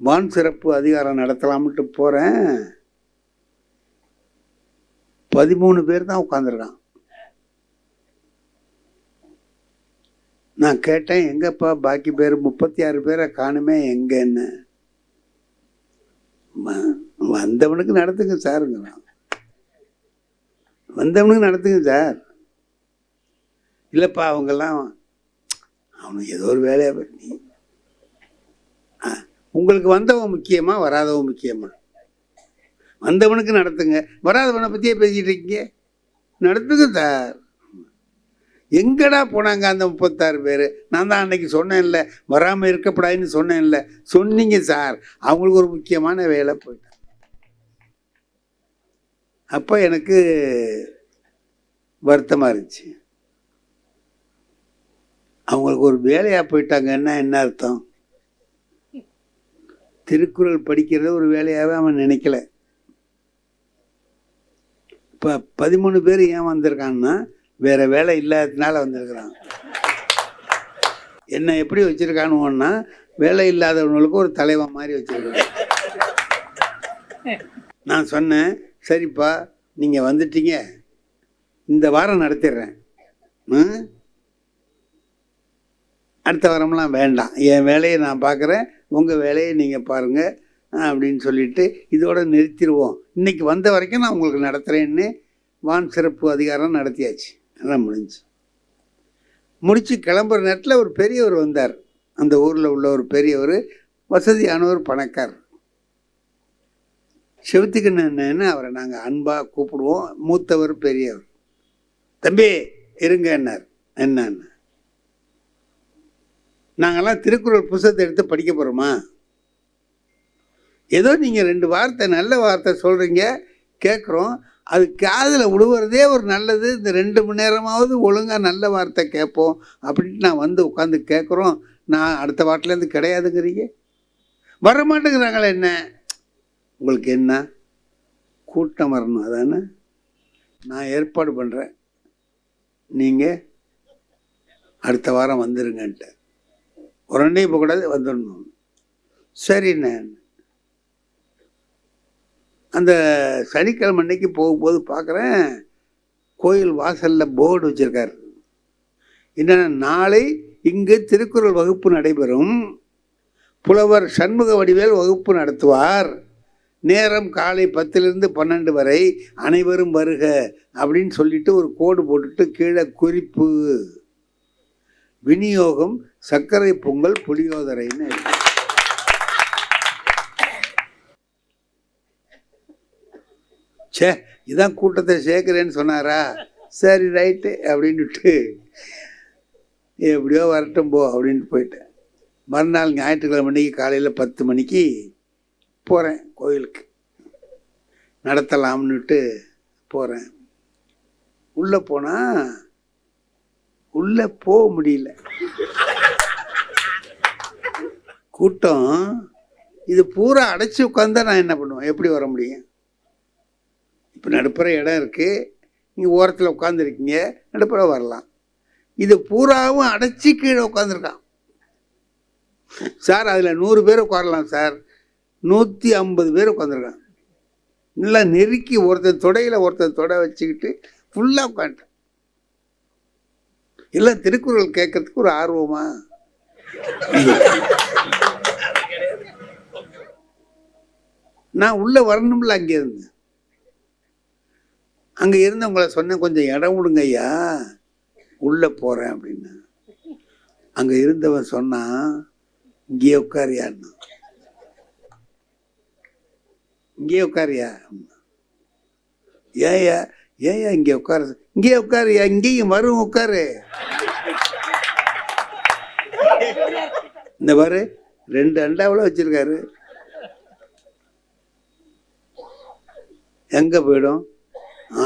வான் சிறப்பு அதிகாரம் நடத்தலாம்ட்டு போகிறேன். 13 பேர் தான் உட்காந்துருக்கான். நான் கேட்டேன், எங்கப்பா பாக்கி பேர் 36 பேரை காணுமே எங்கன்னு. வந்தவனுக்கு நடத்துங்க சாருங்க, வந்தவனுக்கு நடத்துங்க சார். இல்லைப்பா அவங்கெல்லாம் அவனுக்கு ஏதோ ஒரு வேலையை பண்ணி. உங்களுக்கு வந்தவன் முக்கியமா வராதவன் முக்கியமா? வந்தவனுக்கு நடத்துங்க, வராதவனை பற்றியே பேசிகிட்டு இருக்கீங்க. நடத்துங்க சார். எங்கடா போனாங்க அந்த 36 பேர்? நான் தான் அன்னைக்கு சொன்னேன்ல, வராமல் இருக்கப்படாதுன்னு சொன்னேன்ல. சொன்னீங்க சார். அவங்களுக்கு ஒரு முக்கியமான வேலை போயிட்டாங்க. அப்போ எனக்கு வருத்தமாக இருந்துச்சு. அவங்களுக்கு ஒரு வேலையாக போயிட்டாங்கன்னா என்ன அர்த்தம்? திருக்குறள் படிக்கிறது ஒரு வேலையாகவே அவன் நினைக்கல. இப்போ 13 பேர் ஏன் வந்திருக்கான்னா வேற வேலை இல்லாததுனால வந்திருக்கிறான். என்ன எப்படி வச்சிருக்கானுன்னா வேலை இல்லாதவங்களுக்கு ஒரு தலைவன் மாதிரி வச்சிருக்கான். நான் சொன்னேன், சரிப்பா நீங்கள் வந்துட்டீங்க, இந்த வாரம் நடத்திடுறேன், அடுத்த வாரம்லாம் வேண்டாம், என் வேலையை நான் பார்க்குறேன், உங்கள் வேலையை நீங்கள் பாருங்கள் அப்படின்னு சொல்லிட்டு இதோட நிறுத்திடுவோம். இன்னைக்கு வந்த வரைக்கும் நான் உங்களுக்கு நடத்துகிறேன்னு வான் சிறப்பு அதிகாரம் நடத்தியாச்சு. எல்லாம் முடிச்சு கிளம்புற நேரத்தில் ஒரு பெரியவர் வந்தார். அந்த ஊரில் உள்ள ஒரு பெரியவர், வசதியானவர், பணக்கார். செவத்துக்குன்னு அவரை நாங்கள் அன்பாக கூப்பிடுவோம். மூத்தவர், பெரியவர். தம்பி இருங்க என்னார். என்னன்னு, நாங்கள்லாம் திருக்குறள் புத்தகத்தை எடுத்து படிக்க போகிறோமா? ஏதோ நீங்கள் 2 வார்த்தை நல்ல வார்த்தை சொல்கிறீங்க, கேட்குறோம், அது காதில் விழுவுறதே ஒரு நல்லது. இந்த 2 மணி நேரமாவது ஒழுங்காக நல்ல வார்த்தை கேட்போம் அப்படின்ட்டு நான் வந்து உட்காந்து கேட்குறோம். நான் அடுத்த வாட்டிலேருந்து கிடையாதுங்கிறீங்க, வர மாட்டேங்கிறாங்களே. என்ன உங்களுக்கு என்ன கூட்டம் வரணும்? அதானே நான் ஏற்பாடு பண்ணுறேன், நீங்கள் அடுத்த வாரம் வந்துருங்கன்ட்டு. உடனே போகக்கூடாது, வந்துடணும். சரிண்ணே. அந்த சனிக்கிழமை அன்னைக்கு போகும்போது பார்க்குறேன், கோயில் வாசலில் போர்டு வச்சுருக்காரு. என்னென்ன, நாளை இங்கு திருக்குறள் வகுப்பு நடைபெறும், புலவர் சண்முக வடிவேல் வகுப்பு நடத்துவார், நேரம் காலை 10லிருந்து 12 வரை, அனைவரும் வருக அப்படின்னு சொல்லிட்டு ஒரு கோடு போட்டுட்டு கீழே குறிப்பு, விநியோகம் சர்க்கரை பொங்கல் புளியோதரைன்னு. சே, இதான் கூட்டத்தை சேர்க்குறேன்னு சொன்னாரா? சரி ரைட்டு அப்படின்ட்டு எப்படியோ வரட்டும் போ அப்படின்ட்டு போயிட்டேன். மறுநாள் ஞாயிற்றுக்கிழமை அன்னைக்கு காலையில் 10 மணிக்கு போகிறேன் கோயிலுக்கு, நடத்தலாம்னுட்டு போகிறேன். உள்ளே போனால் உள்ளே போக முடியல, கூட்டம். இது பூரா அடைச்சி உட்காந்தா நான் என்ன பண்ணுவேன்? எப்படி வர முடியும்? இப்போ நடுப்புற இடம் இருக்குது, நீங்கள் ஓரத்தில் உட்காந்துருக்கீங்க, நடுப்புற வரலாம். இது பூராவும் அடைச்சி கீழே உட்காந்துருக்கான் சார். அதில் 100 பேர் உட்காரலாம் சார், 150 பேர் உட்காந்துருக்கான். நல்லா நெருக்கி ஒருத்தர் தொடையில் ஒருத்தர் தொடை வச்சுக்கிட்டு ஃபுல்லாக உட்காந்துட்டேன். எல்லாம் திருக்குறள் கேட்கறதுக்கு ஒரு ஆர்வமா? நான் உள்ளே வரணும்ல. அங்கே இருந்தவங்களை சொன்னேன், கொஞ்சம் இடம் விடுங்க ஐயா, உள்ளே போகிறேன் அப்படின்னு. அங்கே இருந்தவன் சொன்னான், இங்கேயே உட்காரியான்னு. இங்கேயே உட்காரியா? ஏயா ஏயா இங்கே உட்கார, இங்கேயே உட்காரியா, இங்கேயும் வரும் உட்காரு. இந்த பாரு 2 அண்டாவில் வச்சிருக்காரு, எங்கே போயிடும்?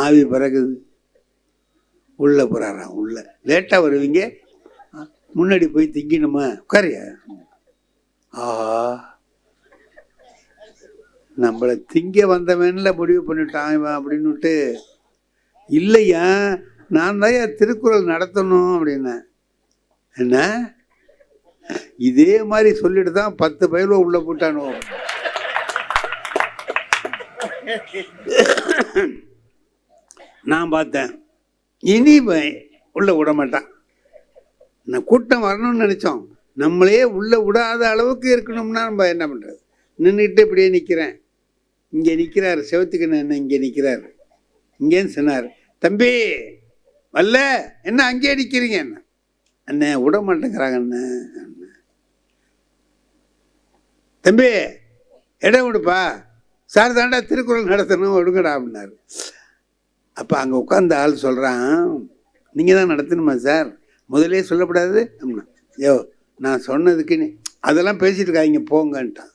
ஆவி பறக்குது. உள்ளே போகிறாராம். உள்ள லேட்டாக வருவீங்க, முன்னாடி போய் திங்கணுமா? உட்காரியா? ஆஹா, நம்மளை திங்க வந்தவன்ல முடிவு பண்ணிட்டான் இவன் அப்படின்னுட்டு. இல்லையா, நான் தான் திருக்குறள் நடத்தணும் அப்படின்னேன். என்ன இதே மாதிரி சொல்லிட்டு தான் 10 பயில உள்ள போட்டானோ. நான் பார்த்தேன். இனி உள்ள விட மாட்டான். நான் கூட்டம் வரணும்னு நினச்சோம். நம்மளே உள்ள விடாத அளவுக்கு இருக்கணும்னா நம்ம என்ன பண்ணுறது? நின்றுட்டு இப்படியே நிற்கிறேன். இங்கே நிற்கிறார் செவத்துக்கு, என்ன இங்கே நிற்கிறார். இங்கேன்னு சொன்னார், தம்பி வரல என்ன அங்கேயே நிற்கிறீங்க? என்ன அண்ணே விட மாட்டேங்கிறாங்க அண்ணே. தம்பி இடம் விடுப்பா, சார் தாண்டா திருக்குறள் நடத்தணும் விடுங்கடா அப்படின்னாரு. அப்போ அங்கே உட்காந்த ஆள் சொல்கிறான், நீங்கள் தான் நடத்தணுமா சார்? முதலே சொல்லக்கூடாது அப்படின்னா. யோ நான் சொன்னதுக்கு நீ அதெல்லாம் பேசிட்டு இருக்காங்க போங்கன்ட்டான்.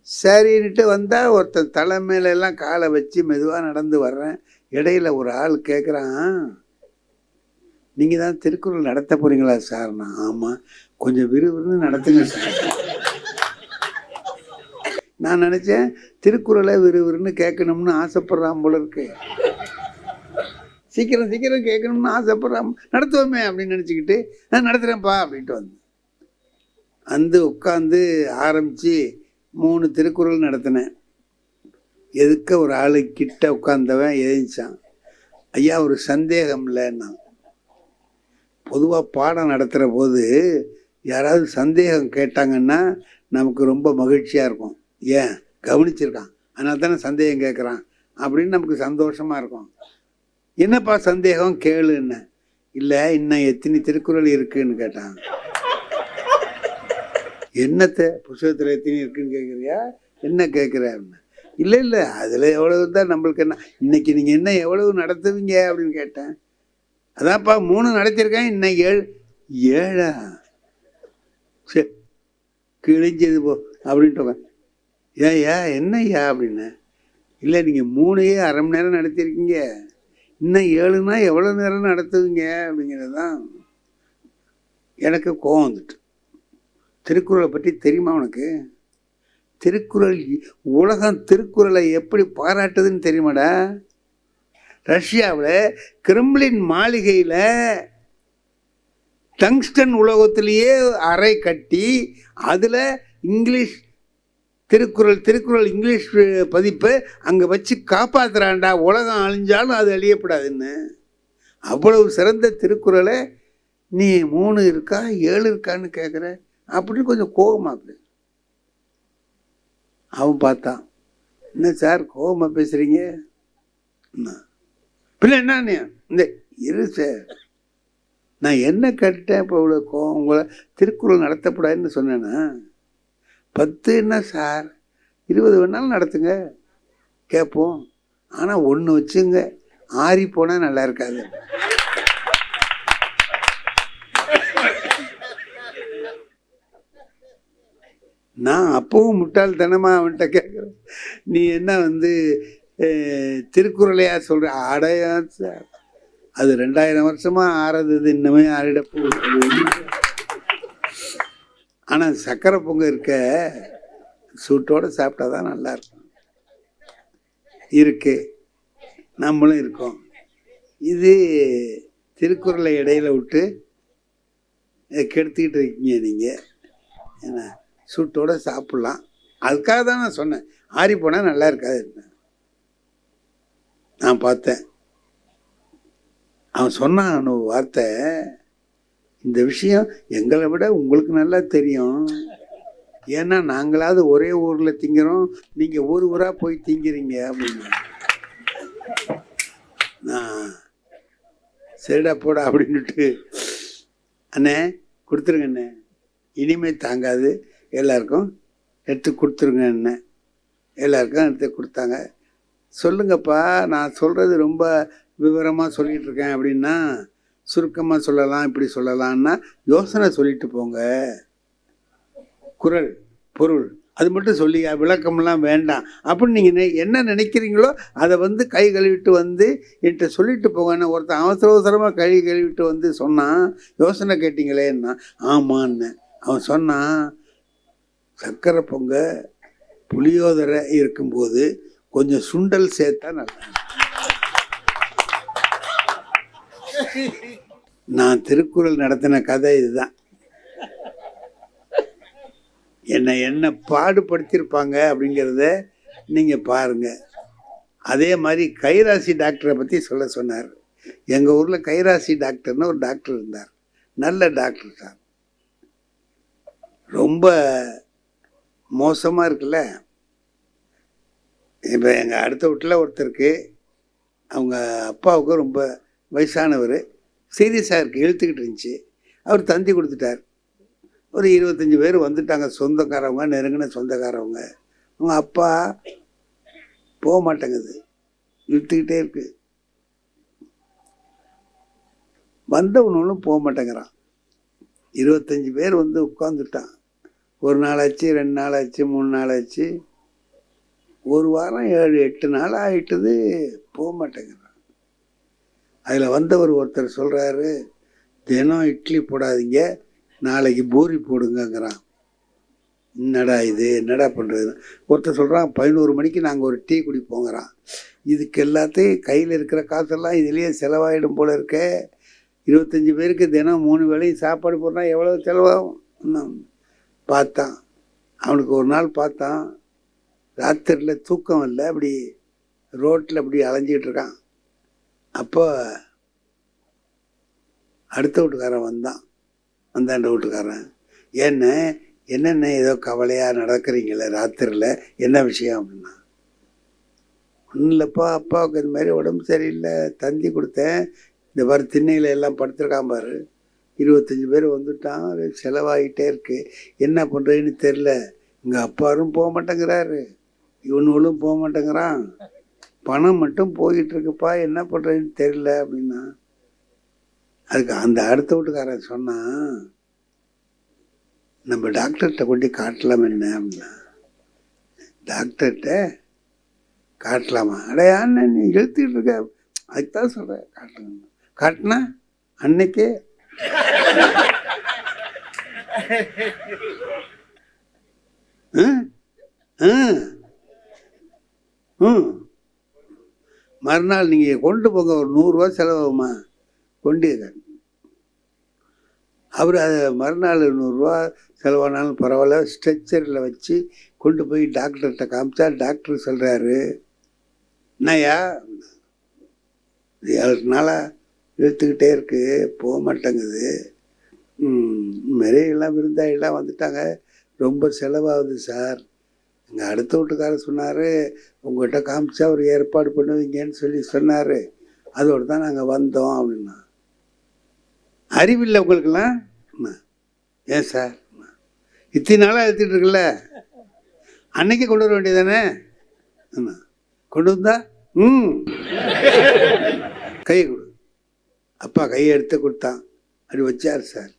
சரின்ட்டு வந்தால் ஒருத்தன் தலை மேலெல்லாம் காலை வச்சு மெதுவாக நடந்து வர்றேன். இடையில ஒரு ஆள் கேட்குறான், நீங்கள் தான் திருக்குறள் நடத்த போகிறீங்களா சார்னா? ஆமாம், கொஞ்சம் விறுவிறுன்னு நடத்துங்க சார். நான் நினச்சேன் திருக்குறளை விறுவிறுன்னு கேட்கணும்னு ஆசைப்படுறான் போல இருக்கு. சீக்கிரம் சீக்கிரம் கேட்கணும்னு ஆசைப்படுறான், நடத்துவோமே அப்படின்னு நினச்சிக்கிட்டு நான் நடத்துகிறேன்ப்பா அப்படின்ட்டு வந்தேன். வந்து உட்காந்து ஆரம்பித்து 3 திருக்குறள் நடத்தினேன். எதுக்க ஒரு ஆளு கிட்ட உட்காந்தவன் எழுந்திச்சான். ஐயா ஒரு சந்தேகம் இல்லைன்னா. பொதுவாக பாடம் நடத்துகிற போது யாராவது சந்தேகம் கேட்டாங்கன்னா நமக்கு ரொம்ப மகிழ்ச்சியாக இருக்கும். ஏன் கவனிச்சிருக்கான் அதனால தானே சந்தேகம் கேட்குறான் அப்படின்னு நமக்கு சந்தோஷமாக இருக்கும். என்னப்பா சந்தேகம் கேளுன்னு. இல்லை இன்னும் எத்தனை திருக்குறள் இருக்குன்னு கேட்டான். என்னத்தை புஸ்தகத்தில் எத்தனை இருக்குன்னு கேட்குறியா, என்ன கேட்குற அப்படின்னா. இல்லை இல்லை அதில் எவ்வளவு தான் நம்மளுக்கு என்ன, இன்னைக்கு நீங்கள் என்ன எவ்வளவு நடத்துவீங்க அப்படின்னு கேட்டேன். அதான்ப்பா 3 நடத்திருக்கேன், இன்னும் 7 சரி கிழிஞ்சது போ அப்படின்ட்டு. ஏய்யா என்னய்யா அப்படின்னு. இல்லை நீங்கள் 3 அரை மணி நேரம் நடத்திருக்கீங்க, இன்னும் 7னா எவ்வளோ நேரம் நடத்துவீங்க அப்படிங்கிறது தான். எனக்கு கோவம் வந்துட்டு. திருக்குறளை பற்றி தெரியுமா உனக்கு? திருக்குறள் உலகம் திருக்குறளை எப்படி பாராட்டுதுன்னு தெரியுமாடா? ரஷ்யாவில் கிரெம்ளின் மாளிகையில் டங்ஸ்டன் உலகத்திலேயே அறை கட்டி அதில் இங்கிலீஷ் திருக்குறள் இங்கிலீஷ் பதிப்பு அங்கே வச்சு காப்பாற்றுறான்டா. உலகம் அழிஞ்சாலும் அது அழியப்படாதுன்னு. அவ்வளவு சிறந்த திருக்குறளை நீ 3 இருக்கா 7 இருக்கான்னு கேட்குற அப்படின்னு கொஞ்சம் கோபமாக்குது. அவன் பார்த்தான், என்ன சார் கோபமாக பேசுகிறீங்க? பிள்ளை என்ன இந்த இரு சார், நான் என்ன கேட்டேன் இப்போ இவ்வளோ கோபம்? உங்களை திருக்குறள் நடத்தப்படாதுன்னு சொன்னேன்னா 10 என்ன சார் 20 வேணாலும் நடத்துங்க கேட்போம். ஆனால் ஒன்று வச்சுங்க, ஆறி போனால் நல்லா இருக்காது. நான் அப்பவும் முட்டாள்தனமாக அவன்கிட்ட கேட்குறேன், நீ என்ன திருக்குறளையா சொல்கிற? அடையா சார், அது 2000 வருஷமாக ஆறது, இன்னுமே ஆறிட போகுது. ஆனால் சக்கரை பொங்கல் இருக்க சூட்டோடு சாப்பிட்டா தான் நல்லாயிருக்கும். இருக்கு, நம்மளும் இருக்கோம். இது திருக்குறளை இடையில விட்டு கெடுத்துக்கிட்டு இருக்கீங்க நீங்கள். ஏன்னா சூட்டோடு சாப்பிட்லாம், அதுக்காக தான் நான் சொன்னேன் ஆறி போனால் நல்லா இருக்காது. நான் பார்த்தேன் அவன் சொன்னான் வார்த்தை, இந்த விஷயம் எங்களை விட உங்களுக்கு நல்லா தெரியும், ஏன்னா நாங்களாவது ஒரே ஊரில் திங்கிறோம், நீங்கள் ஊராக போய் திங்கிறீங்க அப்படின்னு. நான் சரிடா போடா அப்படின்ட்டு, அண்ணே கொடுத்துருங்க அண்ணே, இனிமேல் தாங்காது, எல்லாருக்கும் எடுத்து கொடுத்துருங்க அண்ணே. எல்லாருக்கும் எடுத்து கொடுத்தாங்க. சொல்லுங்கப்பா, நான் சொல்கிறது ரொம்ப விவரமாக சொல்லிகிட்டு இருக்கேன் அப்படின்னா சுருக்கமாக சொல்லலாம், இப்படி சொல்லலான்னா யோசனை சொல்லிட்டு போங்க, குறள் பொருள் அது மட்டும் சொல்லி விளக்கம்லாம் வேண்டாம் அப்படின்னு நீங்கள் என்ன நினைக்கிறீங்களோ அதை கை கழுவிட்டு என்கிட்ட சொல்லிட்டு போங்கன்னு ஒருத்தன் அவசரமாக கை கழுவிட்டு சொன்னான். யோசனை கேட்டிங்களேன்னா ஆமான்னு அவன் சொன்னான், சக்கரை பொங்க புளியோதரை இருக்கும்போது கொஞ்சம் சுண்டல் சேர்த்தா நல்லா. நான் திருக்குறள் நடத்தின கதை இதுதான். என்ன பாடுபடுத்தியிருப்பாங்க அப்படிங்கிறத நீங்கள் பாருங்கள். அதே மாதிரி கைராசி டாக்டரை பற்றி சொல்ல சொன்னார். எங்கள் ஊரில் கைராசி டாக்டர்னு ஒரு டாக்டர் இருந்தார். நல்ல டாக்டர் சார். ரொம்ப மோசமாக இருக்குல்ல. இப்போ எங்கள் அடுத்த வீட்டில் ஒருத்தருக்கு அவங்க அப்பாவுக்கு ரொம்ப வயசானவர், சீரியஸாக இருக்குது, இழுத்துக்கிட்டு இருந்துச்சு. அவர் தந்தி கொடுத்துட்டார். ஒரு 25 பேர் வந்துட்டாங்க, சொந்தக்காரவங்க, நெருங்கின சொந்தக்காரவங்க. அவங்க அப்பா போக மாட்டேங்குது, இழுத்துக்கிட்டே இருக்கு. வந்தவனும் போக மாட்டேங்கிறான். 25 பேர் வந்து உட்காந்துட்டான். 1 நாள் ஆச்சு, 2 நாள் ஆச்சு, 3 நாள் ஆச்சு, 1 வாரம் 7-8 நாள் ஆகிட்டுது, போக மாட்டேங்கிறான். அதில் வந்தவர் ஒருத்தர் சொல்கிறாரு, தினம் இட்லி போடாதீங்க, நாளைக்கு பூரி போடுங்கங்கிறான். என்னடா இது, என்னடா பண்ணுறது? ஒருத்தர் சொல்கிறான், 11 மணிக்கு நாங்கள் ஒரு டீ குடிப்போங்கிறான். இதுக்கு எல்லாத்தையும் கையில் இருக்கிற காசெல்லாம் இதுலேயே செலவாயிடும் போல இருக்க. 25 பேருக்கு தினம் 3 வேளையும் சாப்பாடு போடுறா எவ்வளோ செலவாகும்? பார்த்தான். அவனுக்கு ஒரு நாள் பார்த்தான், ராத்திரியில் தூக்கம் இல்லை, அப்படி ரோட்டில் அப்படி அலைஞ்சிக்கிட்டு இருக்கான். அப்போ அடுத்த வீட்டுக்காரன் வந்தான். அந்தாண்ட வீட்டுக்காரன், என்னென்ன ஏதோ கவலையாக நடக்கிறீங்களே ராத்திரியில், என்ன விஷயம் அப்படின்னா, ஒன்றும் இல்லைப்பா, அப்பாவுக்கு இந்த மாதிரி உடம்பு சரியில்லை, தந்தி கொடுத்தேன், இந்த மாதிரி திண்ணையில் எல்லாம் படுத்துருக்கான் பாரு, 25 பேர் வந்துட்டான், செலவாகிட்டே இருக்கு, என்ன பண்ணுறதுன்னு தெரில, எங்கள் அப்பாரும் போக மாட்டேங்கிறாரு, இவனுங்களும் போக மாட்டேங்கிறான், பணம் மட்டும் போய்கிட்டு இருக்குப்பா, என்ன பண்ணுறதுன்னு தெரில அப்படின்னா. அதுக்கு அந்த அடுத்த வீட்டுக்காரன் சொன்னான், நம்ம டாக்டர்கிட்ட கொண்டு காட்டலாம் என்ன அப்படின்னா. டாக்டர்கிட்ட காட்டலாமா? அடையான்னு நீ இழுத்துக்கிட்டு இருக்க, அதுக்குதான் சொல்கிறேன் காட்டலாம். காட்டினா அன்னைக்கே மறுநாள் நீங்கள் கொண்டு போங்க, ஒரு 100 ரூபா செலவாகுமா, கொண்டு. அவர் அதை மறுநாள் 100 ரூபா செலவானாலும் பரவாயில்ல, ஸ்ட்ரெச்சரில் வச்சு கொண்டு போய் டாக்டர்கிட்ட காமிச்சா, டாக்டர் சொல்கிறாரு, என்னையா 7 நாளாக இழுத்துக்கிட்டே இருக்கு, போக மாட்டேங்குது, நிறையெல்லாம் விருந்தாளிலாம் வந்துட்டாங்க, ரொம்ப செலவாகுது சார். எங்கள் அடுத்த வீட்டுக்காரர் சொன்னார், உங்கள்கிட்ட காமிச்சா ஒரு ஏற்பாடு பண்ணுவீங்கன்னு சொன்னார், அதோடு தான் நாங்கள் வந்தோம் அப்படின்னா. அறிவில்லை உங்களுக்கெல்லாம்? ஏன் சார், இத்தனை நாளாக எடுத்துகிட்டு இருக்குல்ல, அன்னைக்கே கொண்டு வர வேண்டியதானே? கொண்டு வந்தா கையை கொடு. அப்பா கையை எடுத்து கொடுத்தான், அப்படி வச்சார் சார்.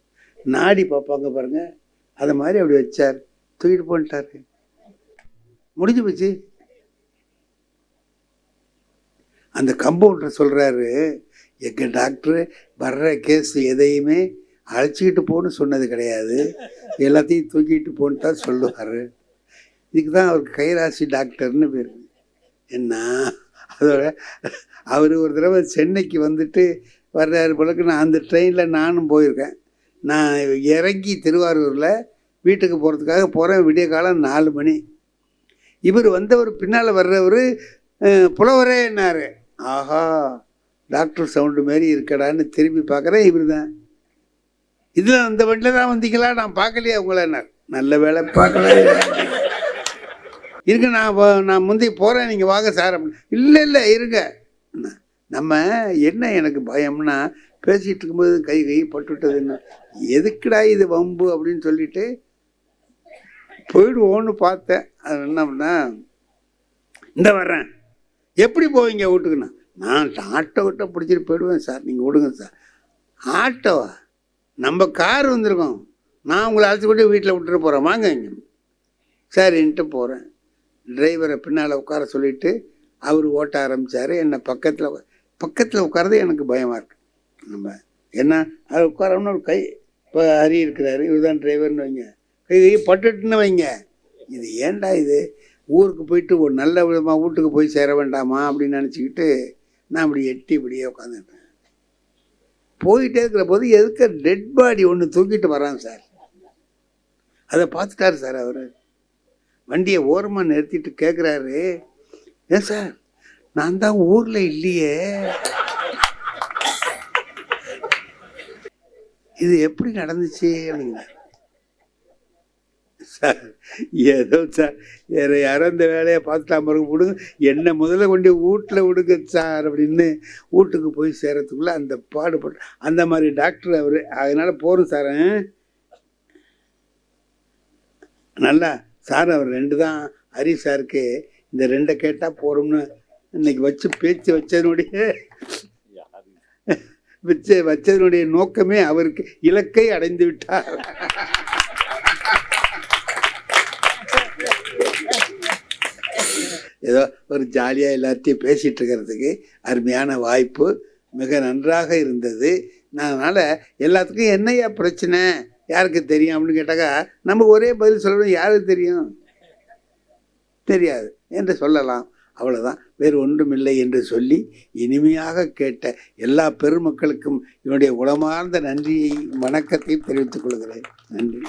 நாடி பார்ப்பாங்க பாருங்க, அதை மாதிரி அப்படி வச்சார், தூக்கிட்டு போன்ட்டாரு, முடிஞ்சு போச்சு. அந்த கம்பவுண்டர் சொல்கிறாரு, எங்கள் டாக்டரு வர்ற கேஸ் எதையுமே அழைச்சிக்கிட்டு போன்னு சொன்னது கிடையாது, எல்லாத்தையும் தூக்கிட்டு போன்னு தான் சொல்லுவார். இதுக்கு தான் அவருக்கு கைராசி டாக்டர்னு பேர். என்ன அதோட அவர் ஒரு தடவை சென்னைக்கு வந்துட்டு வர்றாரு போலக்கு. நான் அந்த ட்ரெயினில் நானும் போயிருக்கேன். நான் இறங்கி திருவாரூரில் வீட்டுக்கு போகிறதுக்காக போகிறேன், விடிய காலம் 4 மணி. இவர் வந்தவர் பின்னால் வர்றவர், புலவரே என்னார், ஆஹா டாக்டர் சவுண்டு மாரி இருக்கடான்னு திரும்பி பார்க்குறேன், இவர் தான். இதில் அந்த வண்டியில் தான் வந்தீங்களா, நான் பார்க்கலையே உங்களை. நல்ல வேலை பார்க்கல இருங்க, நான் முந்தி போகிறேன், நீங்கள் வாங்க சார் அப்படின்னு. இல்லை இருங்க. நம்ம என்ன எனக்கு பயம்னா, பேசிகிட்டு இருக்கும்போது கை பட்டுவிட்டதுன்னு, எதுக்குடா இது வம்பு அப்படின்னு சொல்லிட்டு போயிடுவோன்னு பார்த்தேன். அது என்ன பண்ணா, இந்த வர்றேன், எப்படி போவீங்க வீட்டுக்குண்ணா? நான் ஆட்டோ கிட்ட பிடிச்சிட்டு போயிடுவேன் சார், நீங்கள் விடுங்க சார். ஆட்டோவா? நம்ம கார் வந்திருக்கோம், நான் உங்களை அழைச்சி கொண்டு வீட்டில் விட்டுட்டு போகிறேன், வாங்க இங்கே. சரின்ட்டு போகிறேன். டிரைவரை பின்னால் உட்கார சொல்லிவிட்டு அவர் ஓட்ட ஆரம்பித்தார். என்னை பக்கத்தில் உட்காரது எனக்கு பயமாக இருக்குது. நம்ம என்ன அது உட்காரோம்னு ஒரு கை, இப்போ ஹரி இருக்கிறாரு, இவர் தான் டிரைவர்னு வைங்க, கை பட்டுட்டுன்னு வைங்க. இது ஏன்டா இது, ஊருக்கு போயிட்டு ஒரு நல்ல விதமாக வீட்டுக்கு போய் சேர வேண்டாமா அப்படின்னு நினச்சிக்கிட்டு நான் இப்படி எட்டி இப்படியே உட்காந்துட்டேன். போயிட்டே இருக்கிற போது எதுக்கு டெட் பாடி ஒன்று தூக்கிட்டு வரான் சார். அதை பார்த்துட்டாரு சார். அவர் வண்டியை ஓரமாக நிறுத்திட்டு கேட்குறாரு, ஏன் சார் நான் தான் ஊர்ல இல்லையே, இது எப்படி நடந்துச்சு அப்படிங்க. சார் ஏதோ சார் வேற யாரும் இந்த வேலையை பார்த்துட்டாம இருக்க விடுங்க, என்னை முதல்ல கொண்டு வீட்டில் விடுங்க சார் அப்படின்னு வீட்டுக்கு போய் சேரத்துக்குள்ள அந்த பாடுபட்டு அந்த மாதிரி டாக்டர் அவர். அதனால போகிறோம் சார். நல்லா சார் அவர் 2 தான் ஹரி சாருக்கு இந்த 2 கேட்டால் போகிறோம்னு இன்னைக்கு வச்சு பேச்சு வச்சதனுடைய நோக்கமே அவருக்கு இலக்கை அடைந்து விட்டார். ஏதோ ஒரு ஜாலியாக எல்லாத்தையும் பேசிகிட்டு இருக்கிறதுக்கு அருமையான வாய்ப்பு, மிக நன்றாக இருந்தது. அதனால் எல்லாத்துக்கும் என்னையா பிரச்சனை, யாருக்கு தெரியும் அப்படின்னு கேட்டாக்கா நம்ம ஒரே பதில் சொல்லணும், யாருக்கு தெரியும், தெரியாது என்று சொல்லலாம். அவ்வளோதான், வேறு ஒன்றுமில்லை என்று சொல்லி இனிமையாக கேட்ட எல்லா பெருமக்களுக்கும் என்னுடைய உளமார்ந்த நன்றியை வணக்கத்தையும் தெரிவித்துக் கொள்கிறேன். நன்றி.